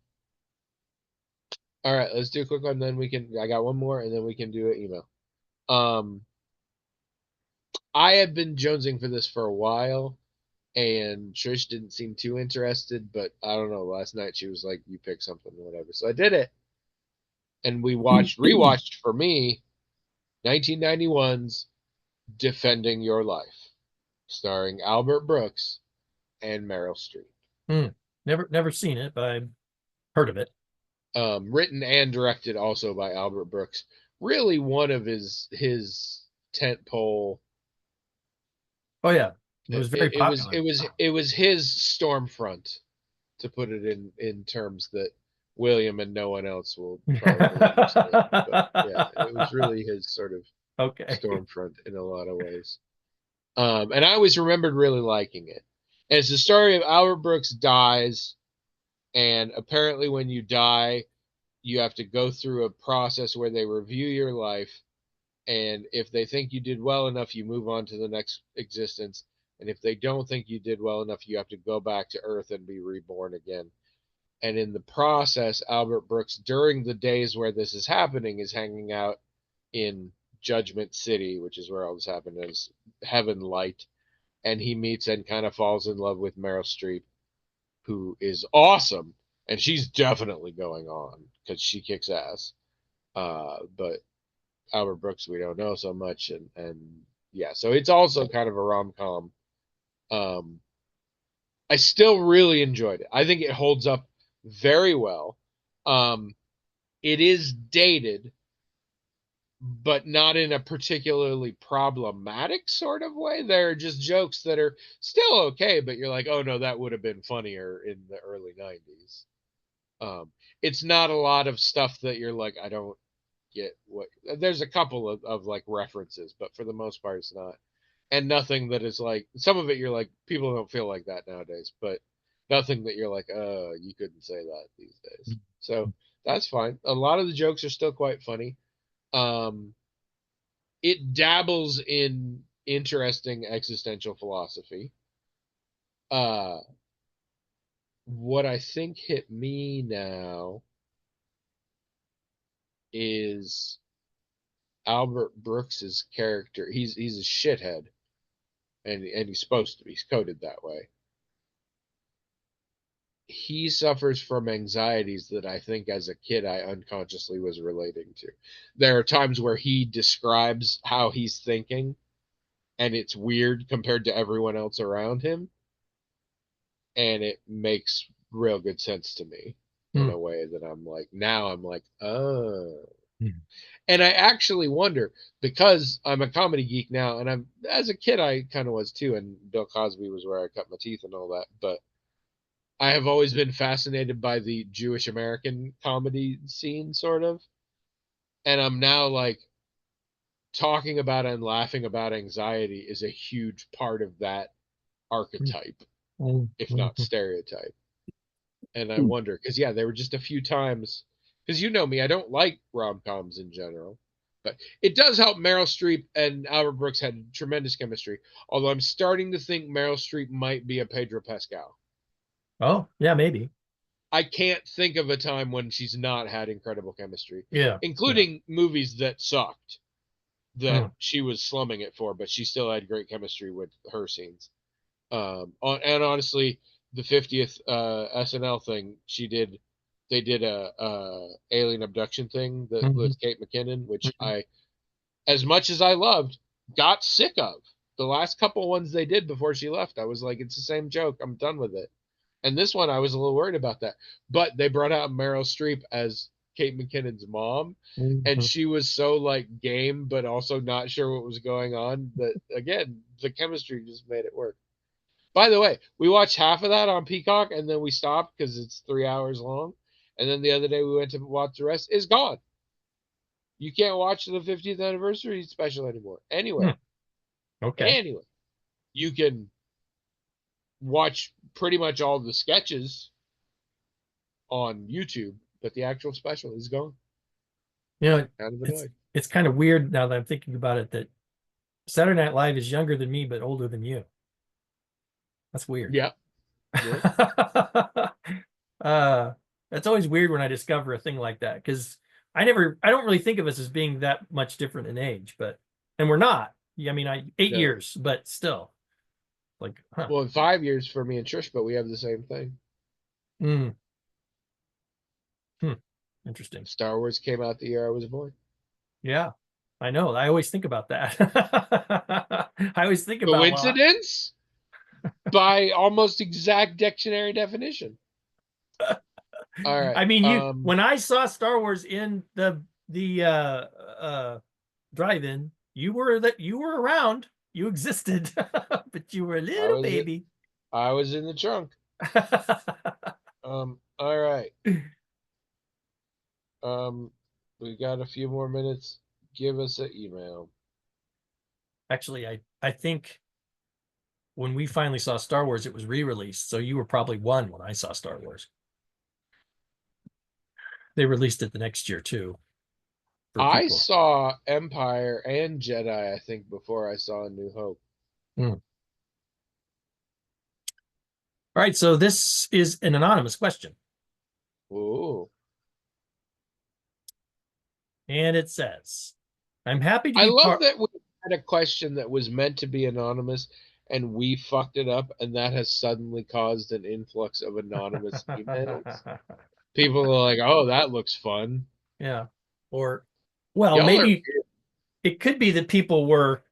All right, let's do a quick one. Then we can. I got one more, and then we can do an email. Um, I had been jonesing for this for a while, and Trish didn't seem too interested, but I don't know. Last night she was like, "You pick something, whatever." So I did it, and we rewatched for me 1991's Defending Your Life, starring Albert Brooks and Meryl Streep. Never seen it, but I've heard of it. Written and directed also by Albert Brooks. Really, one of his tentpole. Oh yeah, it was very popular. It was his Stormfront, to put it in terms that William and no one else will probably understand. But yeah, it was really his sort of Okay. Stormfront in a lot of ways. And I always remembered really liking it. And it's the story of Albert Brooks dies, and apparently when you die, you have to go through a process where they review your life, and if they think you did well enough, you move on to the next existence. And if they don't think you did well enough, you have to go back to Earth and be reborn again. And in the process, Albert Brooks, during the days where this is happening, is hanging out in Judgment City, which is where all this happened, as Heaven Light. And he meets and kind of falls in love with Meryl Streep, who is awesome. And she's definitely going on because she kicks ass. But Albert Brooks, we don't know so much. And yeah, so it's also kind of a rom com. I still really enjoyed it. I think it holds up very well. It is dated, but not in a particularly problematic sort of way. There are just jokes that are still okay, but you're like, oh no, that would have been funnier in the early 90s. It's not a lot of stuff that you're like, I don't get what. There's a couple of like references, but for the most part, it's not. And nothing that is like, some of it you're like, people don't feel like that nowadays, but nothing that you're like, you couldn't say that these days. So that's fine. A lot of the jokes are still quite funny. It dabbles in interesting existential philosophy. What I think hit me now is Albert Brooks's character. He's a shithead, and he's supposed to be. He's coded that way. He suffers from anxieties that I think as a kid I unconsciously was relating to. There are times where he describes how he's thinking, and it's weird compared to everyone else around him, and it makes real good sense to me in a way that I'm like, oh. And I actually wonder, because I'm a comedy geek now, and I'm, as a kid I kind of was too, and Bill Cosby was where I cut my teeth and all that, but I have always been fascinated by the Jewish American comedy scene, sort of. And I'm now like, talking about and laughing about anxiety is a huge part of that archetype, if not stereotype. And I wonder, because yeah, there were just a few times, because you know me, I don't like rom coms in general, but it does help. Meryl Streep and Albert Brooks had tremendous chemistry. Although I'm starting to think Meryl Streep might be a Pedro Pascal. Oh yeah, maybe. I can't think of a time when she's not had incredible chemistry. Yeah, including movies that sucked, that she was slumming it for, but she still had great chemistry with her scenes. And honestly, the 50th SNL thing they did a alien abduction thing that with Kate McKinnon, which I, as much as I loved, got sick of. The last couple ones they did before she left, I was like, it's the same joke. I'm done with it. And this one, I was a little worried about that. But they brought out Meryl Streep as Kate McKinnon's mom, and she was so like game, but also not sure what was going on. That again, the chemistry just made it work. By the way, we watched half of that on Peacock, and then we stopped because it's 3 hours long. And then the other day we went to watch the rest. It's gone. You can't watch the 50th anniversary special anymore. Anyway, okay. You can watch pretty much all the sketches on YouTube, but the actual special is gone. You know, it's kind of weird now that I'm thinking about it that Saturday Night Live is younger than me but older than you. That's weird. Yeah. That's always weird when I discover a thing like that, because I don't really think of us as being that much different in age, and we're not. Yeah, I mean, 8 years, but still, like, huh. Well, in 5 years for me and Trish, but we have the same thing. Mm. Hmm. Interesting. Star Wars came out the year I was born. Yeah, I know. I always think about that. I always think about, well, Coincidence? By almost exact dictionary definition. All right. I mean, when I saw Star Wars in the drive-in, you were around, you existed, but you were a I little was it. baby. I was in the trunk. All right. We got a few more minutes. Give us an email. Actually, I think when we finally saw Star Wars, it was re-released. So you were probably one when I saw Star Wars. They released it the next year too. For I people. saw Empire and Jedi, I think, before I saw New Hope. All right, so this is an anonymous question. Ooh. And it says, I'm happy to I be love part. that we had a question that was meant to be anonymous and we fucked it up, and that has suddenly caused an influx of anonymous emails. People are like, oh, that looks fun. Yeah. Or, well, Y'all are maybe it could be that people were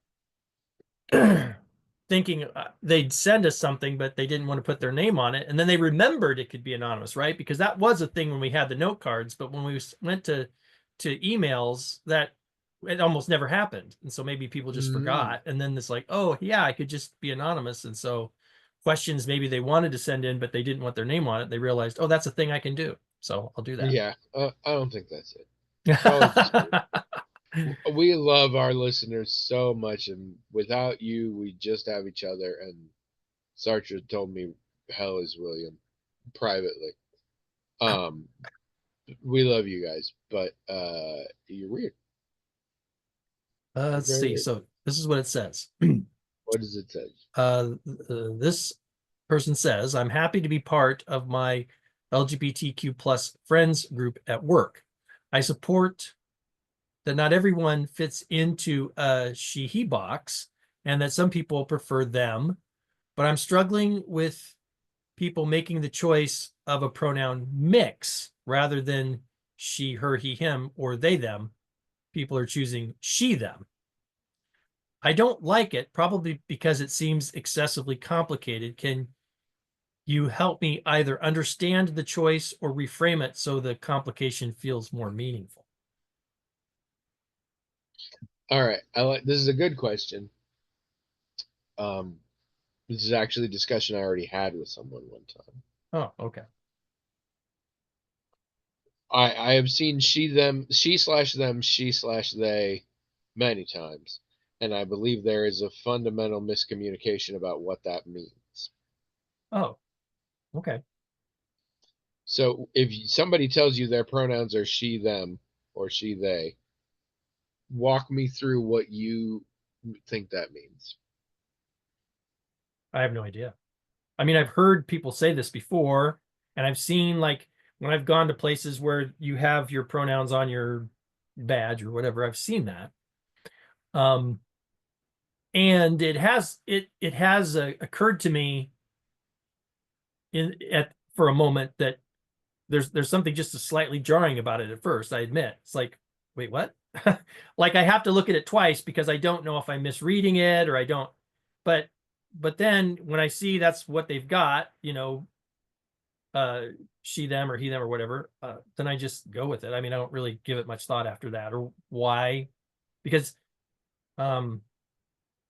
thinking they'd send us something, but they didn't want to put their name on it. And then they remembered it could be anonymous, right? Because that was a thing when we had the note cards, but when we went to emails, that it almost never happened. And so maybe people just forgot. And then it's like, oh yeah, I could just be anonymous. And so questions maybe they wanted to send in, but they didn't want their name on it. They realized, oh, that's a thing I can do. So I'll do that. Yeah, I don't think that's it. We love our listeners so much, and without you, we just have each other. And Sartre told me, "Hell is William," privately. We love you guys, but you're weird. Let's see. Weird. So this is what it says. What does it say? This person says, I'm happy to be part of my LGBTQ plus friends group at work. I support that not everyone fits into a she, he box and that some people prefer them, but I'm struggling with people making the choice of a pronoun mix rather than she, her, he, him, or they, them. People are choosing she, them. I don't like it, probably because it seems excessively complicated. Can you help me either understand the choice or reframe it so the complication feels more meaningful? All right, this is a good question. This is actually a discussion I already had with someone one time. Oh, okay. I have seen she, them, she/them, she/they many times, and I believe there is a fundamental miscommunication about what that means. Oh, okay. So if somebody tells you their pronouns are she, them, or she, they, walk me through what you think that means. I have no idea. I mean, I've heard people say this before, and I've seen, like, when I've gone to places where you have your pronouns on your badge or whatever, I've seen that. And it has occurred to me for a moment that there's something just slightly jarring about it at first. I admit. It's like, wait, what? Like I have to look at it twice because I don't know if I'm misreading it or I don't. But then when I see that's what they've got, she, them, or he, them, or whatever, then I just go with it. I mean, I don't really give it much thought after that. Or why? Because well,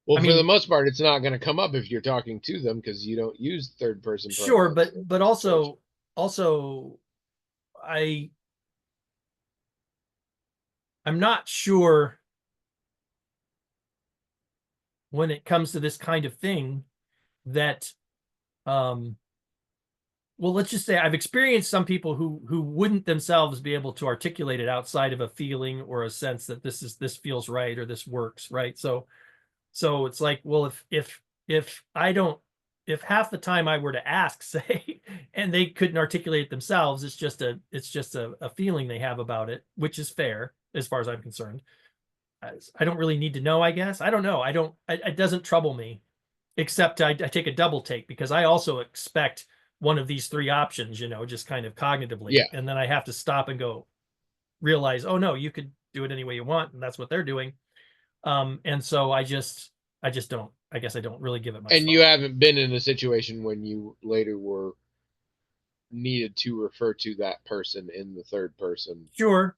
for the most part, it's not going to come up if you're talking to them because you don't use third person pronouns. Sure, but also I'm not sure when it comes to this kind of thing that well, let's just say I've experienced some people who wouldn't themselves be able to articulate it outside of a feeling or a sense that this feels right or this works, right? So it's like, well, if I don't, if half the time I were to ask, say, and they couldn't articulate it themselves, it's just a feeling they have about it, which is fair as far as I'm concerned. I don't really need to know, I guess. I don't know. I don't, it doesn't trouble me, except I take a double take because I also expect one of these three options, just kind of Yeah. cognitively. And then I have to stop and go realize, oh no, you could do it any way you want. And that's what they're doing. And so I just don't, I guess I don't really give it much And you thought. haven't been in a situation when you later were needed to refer to that person in the third person Sure.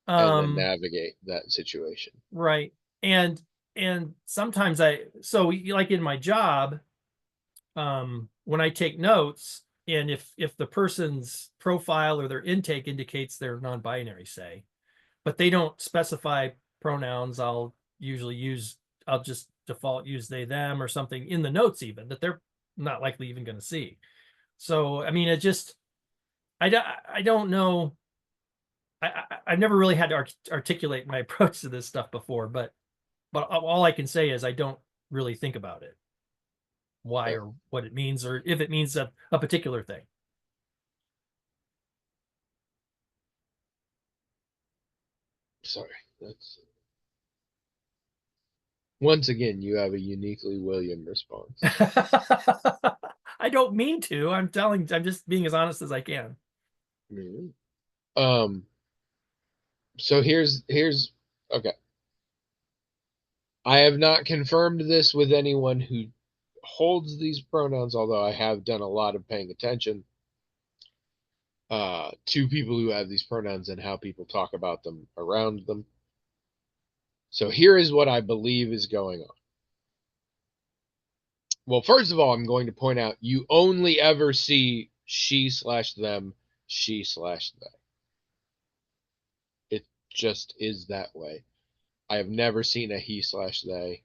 and then Um, navigate that situation. right. And, and sometimes so like in my job, when I take notes, and if the person's profile or their intake indicates they're non-binary, say, but they don't specify pronouns, I'll just default use they them or something in the notes, even that they're not likely even going to see. So I mean, I don't know. I've never really had to articulate my approach to this stuff before, but all I can say is I don't really think about it, why Yeah. or what it means, or if it means a particular thing. Sorry. That's once again you have a uniquely William response. I don't mean to. I'm just being as honest as I can. Mhm. So here's okay. I have not confirmed this with anyone who holds these pronouns, although I have done a lot of paying attention to people who have these pronouns and how people talk about them around them. So here is what I believe is going on. Well, first of all, I'm going to point out you only ever see she slash them, she slash they. It just is that way. I have never seen a he slash they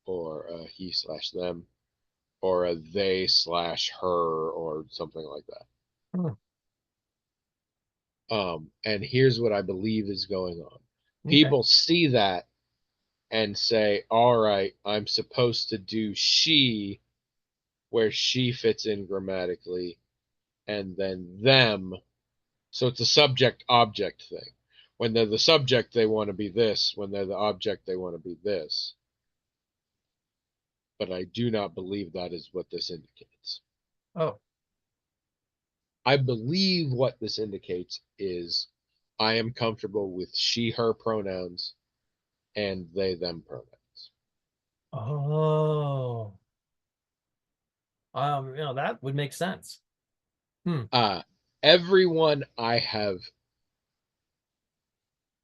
or a he slash them or a they slash her or something like that. Hmm. And here's what I believe is going on. Okay. People see that and say, all right, I'm supposed to do she where she fits in grammatically, and then them. So it's a subject object thing. When they're the subject, they want to be this. When they're the object, they want to be this. But I do not believe that is what this indicates. Oh, I believe what this indicates is I am comfortable with she, her pronouns and they, them pronouns. oh, that would make sense. Hmm. Uh, everyone I have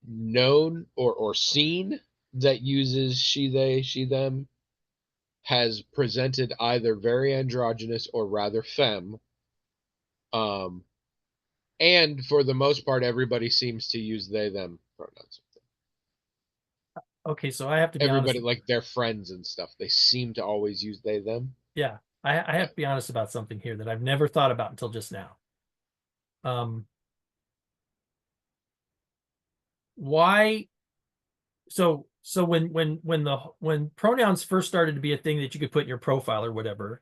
known or seen that uses she, they, she, them has presented either very androgynous or rather femme. Um, and for the most part, everybody seems to use they, them pronouns. Okay, so I have to be honest. Everybody, like their friends and stuff, they seem to always use they, them. Yeah, I Yeah. have to be honest about something here that I've never thought about until just now. Um, why? So when pronouns first started to be a thing that you could put in your profile or whatever,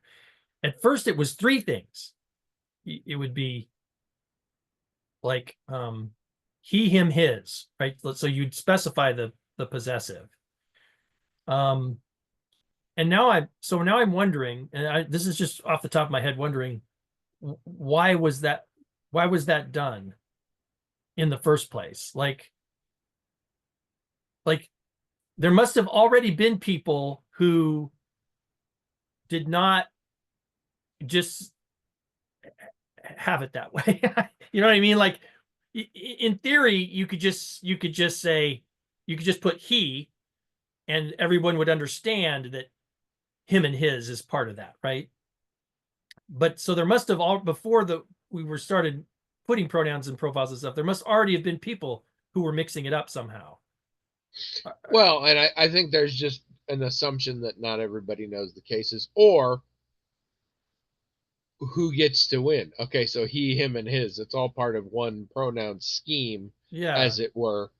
at first it was three things. It would be like he, him, his, right? So you'd specify the possessive. Um, and now I'm wondering, and this is just off the top of my head, wondering why was that done in the first place? Like there must have already been people who did not just have it that way. You know what I mean? Like in theory, you could just say you could just put he, and everyone would understand that him and his is part of that, right? But so there must have all before we were started putting pronouns in profiles and stuff. There must already have been people who were mixing it up somehow. Well, and I think there's just an assumption that not everybody knows the cases or who gets to win. Okay, so he, him, and his, it's all part of one pronoun scheme, Yeah. as it were.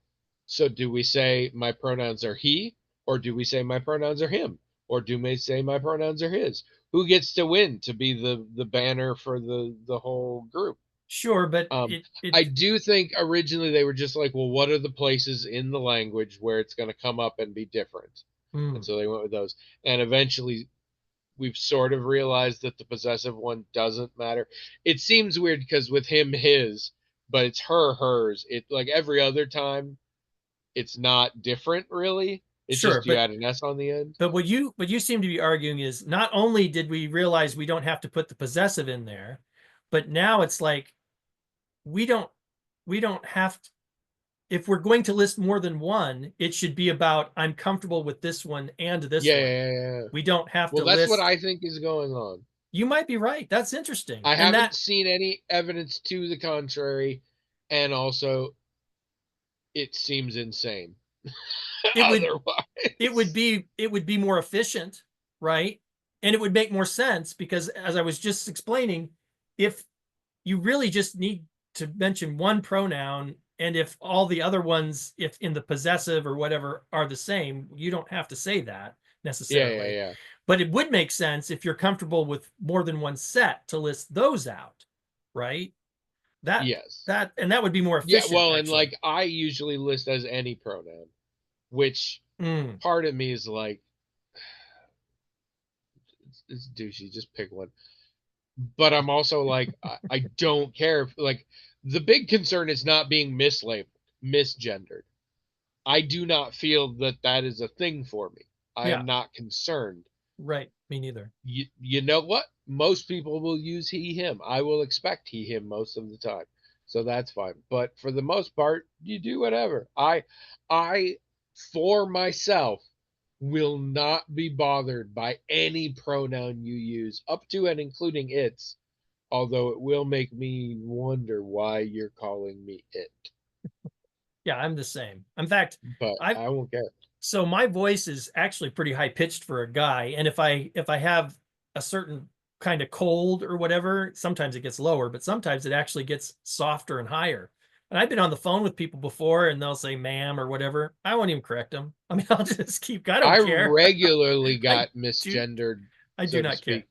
So do we say my pronouns are he, or do we say my pronouns are him, or do we say my pronouns are his? Who gets to win to be the banner for the whole group? Sure, but Um, I do think originally they were just like, well, what are the places in the language where it's going to come up and be different? And mm, so they went with those. And eventually we've sort of realized that the possessive one doesn't matter. It seems weird because with him, his, but it's her, hers. It like every other time, it's not different really. It's sure, just you add an S on the end. but what you seem to be arguing is not only did we realize we don't have to put the possessive in there, but now it's like we don't we don't have to, if we're going to list more than one, it should be about I'm comfortable with this one and this Yeah, one. yeah, yeah, yeah. We don't have Well, to that's what list. I think is going on. You might be right. That's interesting. I And haven't that seen any evidence to the contrary, and also it seems insane it would otherwise. it would be more efficient, right? And it would make more sense because as I was just explaining, if you really just need to mention one pronoun, and if all the other ones, if in the possessive or whatever, are the same, you don't have to say that Yeah, yeah, necessarily. yeah. But it would make sense if you're comfortable with more than one set to list those out, right? That Yes. that would be more Yeah, efficient, well, and actually. like I usually list as any pronoun, which Mm, part of me is like, it's douchey, just pick one. But I'm also like, I don't care. Like, the big concern is not being mislabeled, misgendered. I do not feel that that is a thing for me. I yeah, am not concerned. right. Me neither. You know what? Most people will use he, him. I will expect he, him most of the time. So that's fine. But for the most part, you do whatever. I, for myself, will not be bothered by any pronoun you use, up to and including its, although it will make me wonder why you're calling me it. Yeah, I'm the same. In fact, But I've I won't care. so my voice is actually pretty high pitched for a guy, and if I have a certain kind of cold or whatever, sometimes it gets lower, but sometimes it actually gets softer and higher. And I've been on the phone with people before, and they'll say "ma'am" or whatever. I won't even correct them. I mean, I'll just keep. I I don't care. regularly I got do. misgendered, I do so to not care. speak,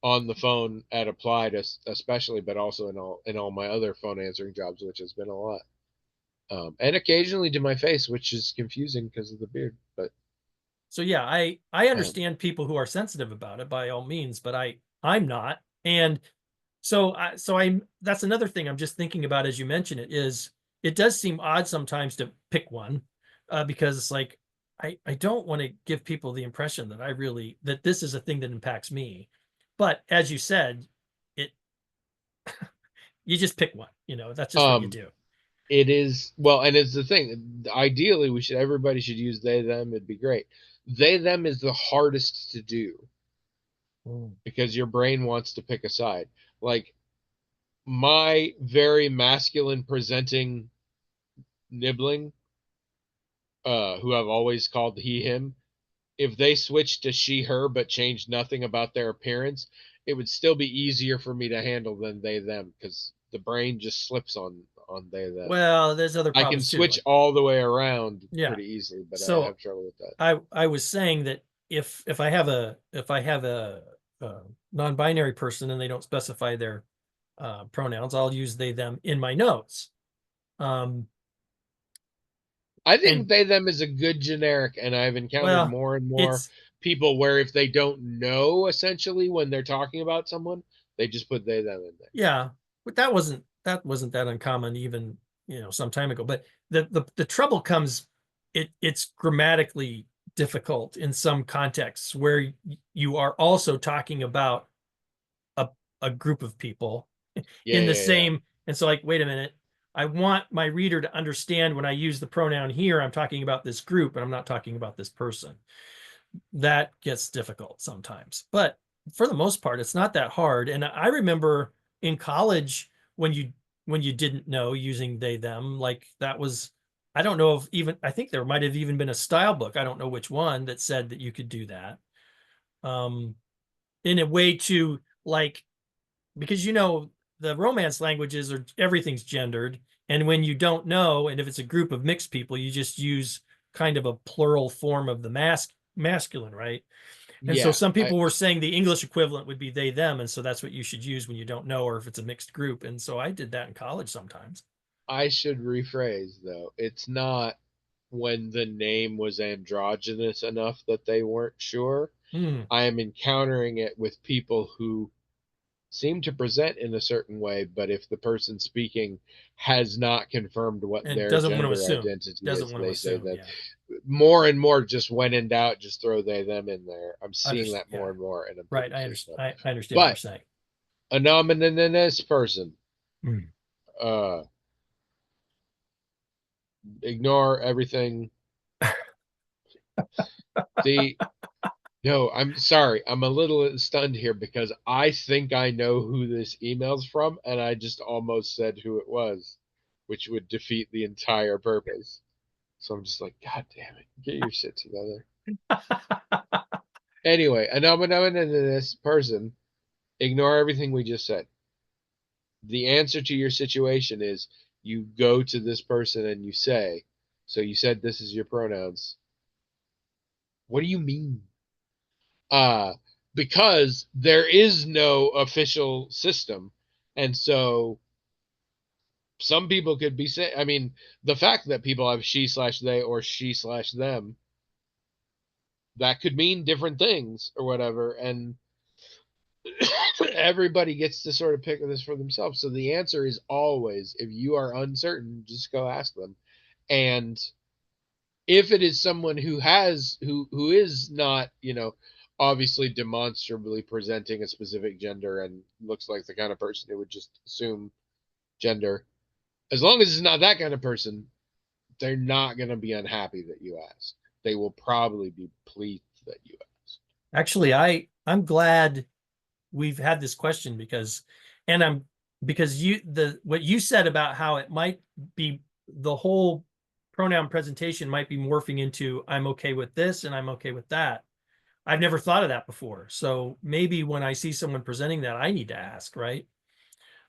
on the phone at Applied, especially, but also in all my other phone answering jobs, which has been a lot. And occasionally to my face, which is confusing because of the beard. But So yeah, I um, understand people who are sensitive about it by all means, but I'm not. And so I that's another thing I'm just thinking about as you mention it is it does seem odd sometimes to pick one, because it's like I don't want to give people the impression that I really that this is a thing that impacts me. But as you said, it you just pick one, that's just what you um, do. it is well, and it's the thing. Ideally, everybody should use they them. It'd be great. They them is the hardest to do Mm. because your brain wants to pick a side. Like my very masculine presenting nibbling, who I've always called he him, if they switched to she her but changed nothing about their appearance, it would still be easier for me to handle than they them because the brain just slips on they them. Well, there's other I can problems too. switch Like, all the way around yeah. pretty easily, but I So have trouble with that. I was saying that if I have a non-binary person and they don't specify their pronouns, I'll use they them in my notes. Um, I think and they them is a good generic, and I've encountered well, more and more it's people where if they don't know essentially when they're talking about someone, they just put they them in there. yeah, but that wasn't that uncommon even some time ago. But the trouble comes, it's grammatically difficult in some contexts where you are also talking about a a group of people Yeah, in the yeah, yeah. same. And so, like, wait a minute, I want my reader to understand when I use the pronoun here, I'm talking about this group and I'm not talking about this person. That gets difficult sometimes, but for the most part it's not that hard. And I remember in college when you didn't know using they them, like that was, I don't know if even, I think there might have even been a style book, I don't know which one, that said that you could do that, um in a way to, like, because the romance languages are, everything's gendered, and when you don't know, and if it's a group of mixed people, you just use kind of a plural form of the masculine, right? And so Yeah, some people were saying the English equivalent would be they, them. And so that's what you should use when you don't know, or if it's a mixed group. And so I did that in college sometimes. I should rephrase though. It's not when the name was androgynous enough that they weren't sure. Hmm. I am encountering it with people who seem to present in a certain way, but if the person speaking has not confirmed what And their doesn't want to gender assume. identity Doesn't is, want to they say assume. that. Yeah. More and more, just when in doubt, just throw they them in there. I'm seeing that more Yeah. and more, and I'm Right. pretty pissed off. I understand what you're But saying. a nominous person, Hmm. uh, ignore everything. The No, I'm sorry. I'm a little stunned here because I think I know who this email's from, and I just almost said who it was, which would defeat the entire purpose. So I'm just like, God damn it, get your shit together. Anyway, this person, ignore everything we just said. The answer to your situation is you go to this person and you say, so you said this is your pronouns. What do you mean? uh, because there is no official system. And so some people could be saying, I mean, the fact that people have she slash they or she slash them, that could mean different things or whatever. And everybody gets to sort of pick this for themselves. So the answer is always, if you are uncertain, just go ask them. And if it is someone who is not, obviously demonstrably presenting a specific gender and looks like the kind of person who would just assume gender, as long as it's not that kind of person, they're not going to be unhappy that you asked. They will probably be pleased that you asked. Actually, I'm glad we've had this question because what you said about how it might be the whole pronoun presentation might be morphing into I'm okay with this and I'm okay with that. I've never thought of that before. So maybe when I see someone presenting that, I need to ask, right?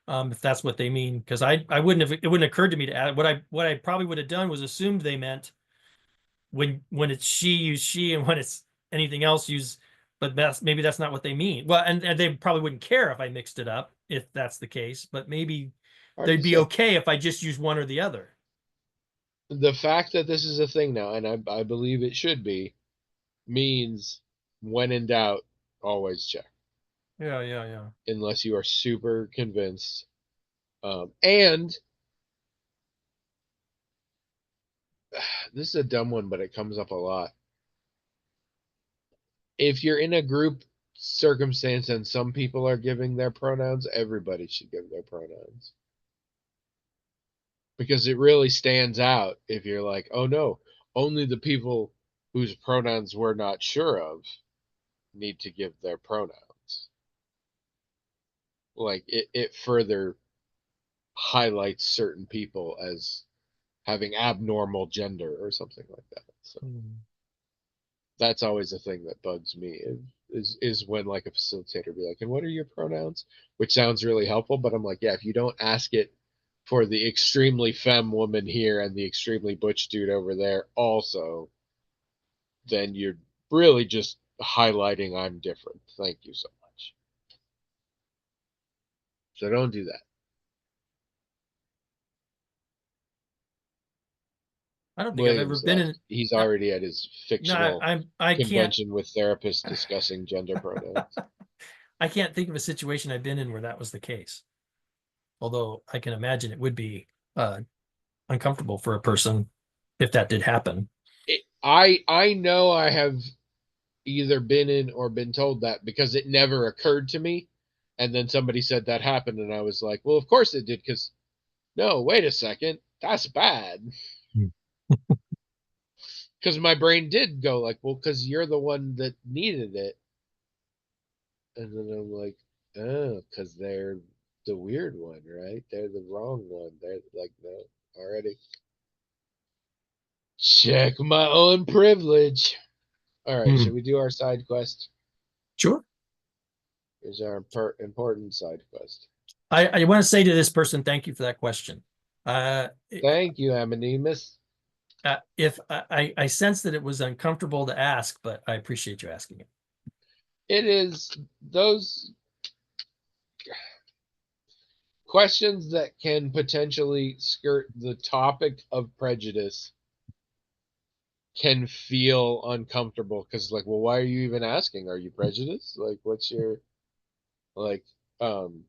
If that's what they mean, because I wouldn't have, it wouldn't occur to me to add. What I probably would have done was assumed they meant when it's she, use she, and when it's anything else, use. But maybe that's not what they mean. Well, and they probably wouldn't care if I mixed it up, if that's the case. But maybe Hard they'd to be say. okay if I just use one or the other. The fact that this is a thing now, and I believe it should be, means when in doubt, always check. Yeah. Unless you are super convinced. And this is a dumb one, but it comes up a lot. If you're in a group circumstance and some people are giving their pronouns, everybody should give their pronouns. Because it really stands out if you're like, oh no, only the people whose pronouns we're not sure of need to give their pronouns. Like it further highlights certain people as having abnormal gender or something like that. So that's always a thing that bugs me is when like a facilitator be like, and what are your pronouns? Which sounds really helpful, but I'm like, yeah, if you don't ask it for the extremely femme woman here and the extremely butch dude over there also, then you're really just highlighting I'm different. Thank you so much. So don't do that. I don't think I've ever Williams been left. in. He's already at his No, fictional I can't. convention with therapists discussing gender pronouns. I can't think of a situation I've been in where that was the case. Although I can imagine it would be uh, uncomfortable for a person if that did happen. I know I have either been in or been told that because it never occurred to me. And then somebody said that happened, and I was like, well, of course it did, because no, wait a second, that's bad. Because my brain did go like, well, because you're the one that needed it. And then I'm like, oh, because they're the weird one, right? They're the wrong one. They're like, no, already. Check my own privilege. All right, should we do our side quest? Sure. Here's our important side quest. I want to say to this person, thank you for that question. Thank you, Amonimus. If I sense that it was uncomfortable to ask, but I appreciate you asking it. it is those questions that can potentially skirt the topic of prejudice can feel uncomfortable because, like, well, why are you even asking? Are you prejudiced? Like, what's your, like, um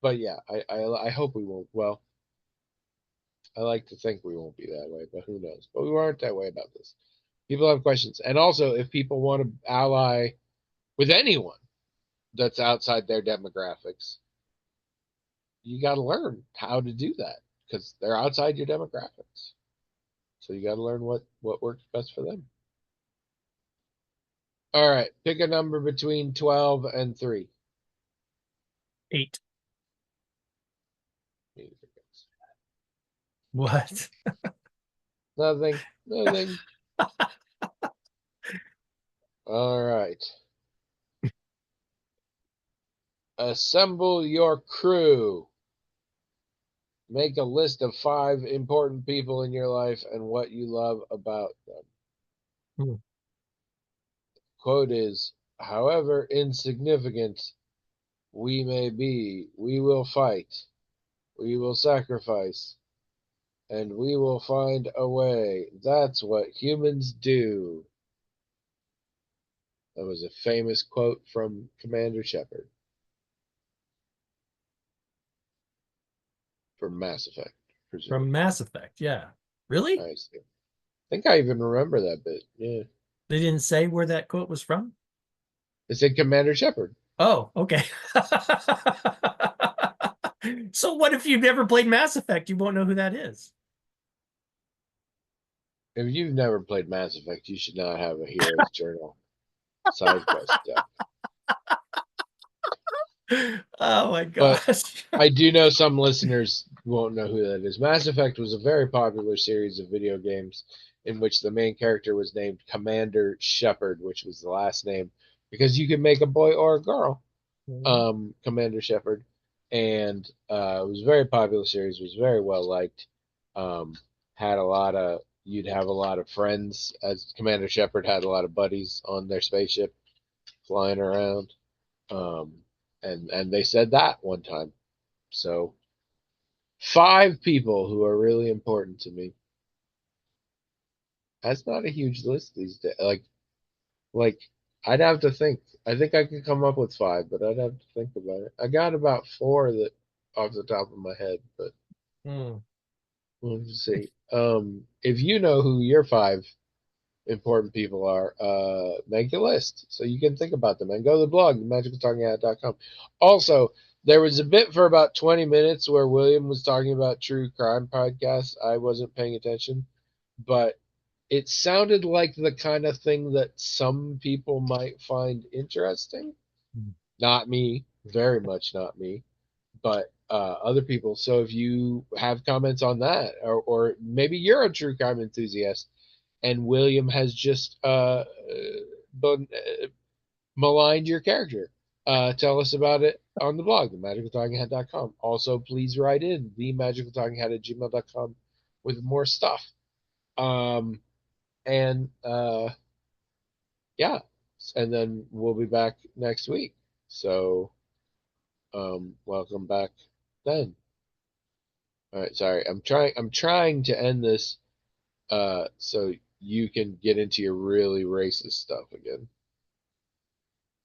but yeah, I hope we won't. Well, I like to think we won't be that way, but who knows? But we weren't that way about this. People have questions. And also, if people want to ally with anyone that's outside their demographics, you got to learn how to do that because they're outside your demographics. So you got to learn what works best for them. All right, pick a number between 12 and 3. 8. What? Nothing. Nothing. All right. Assemble your crew. Make a list of 5 important people in your life and what you love about them. Hmm. Quote is, however insignificant we may be, we will fight, we will sacrifice, and we will find a way. That's what humans do. That was a famous quote from Commander Shepard from Mass Effect, From presumably. Mass Effect. Yeah. Really? I see. I think I even remember that bit. Yeah. They didn't say where that quote was from? It said Commander Shepard. Oh, okay. So what if you've never played Mass Effect? You won't know who that is. If you've never played Mass Effect, you should not have a Hero's Journal side quest deck. Oh my But gosh. I do know some listeners won't know who that is. Mass Effect was a very popular series of video games in which the main character was named Commander Shepard, which was the last name because you could make a boy or a girl, Commander Shepard, and it was a very popular series. Was very well liked. Um, had a lot of you'd have a lot of friends as Commander Shepard had a lot of buddies on their spaceship flying around. Um, and they said that one time. So 5 people who are really important to me. That's not a huge list these days. Like I'd have to think. I think I could come up with 5, but I'd have to think about it. I got about 4 that off the top of my head, but Hmm. we'll see. If you know who your 5 important people are, make a list so you can think about them and go to the blog, magicaltalkinghat.com. Also, there was a bit for about 20 minutes where William was talking about true crime podcasts. I wasn't paying attention, but it sounded like the kind of thing that some people might find interesting. Not me, very much not me, but other people. So if you have comments on that, or maybe you're a true crime enthusiast and William has just maligned your character. Tell us about it on the blog, themagicaltalkinghead.com. Also, please write in themagicaltalkinghead@gmail.com with more stuff. Um, and yeah, and then we'll be back next week. So, welcome back then. All right, sorry. I'm trying to end this so you can get into your really racist stuff again.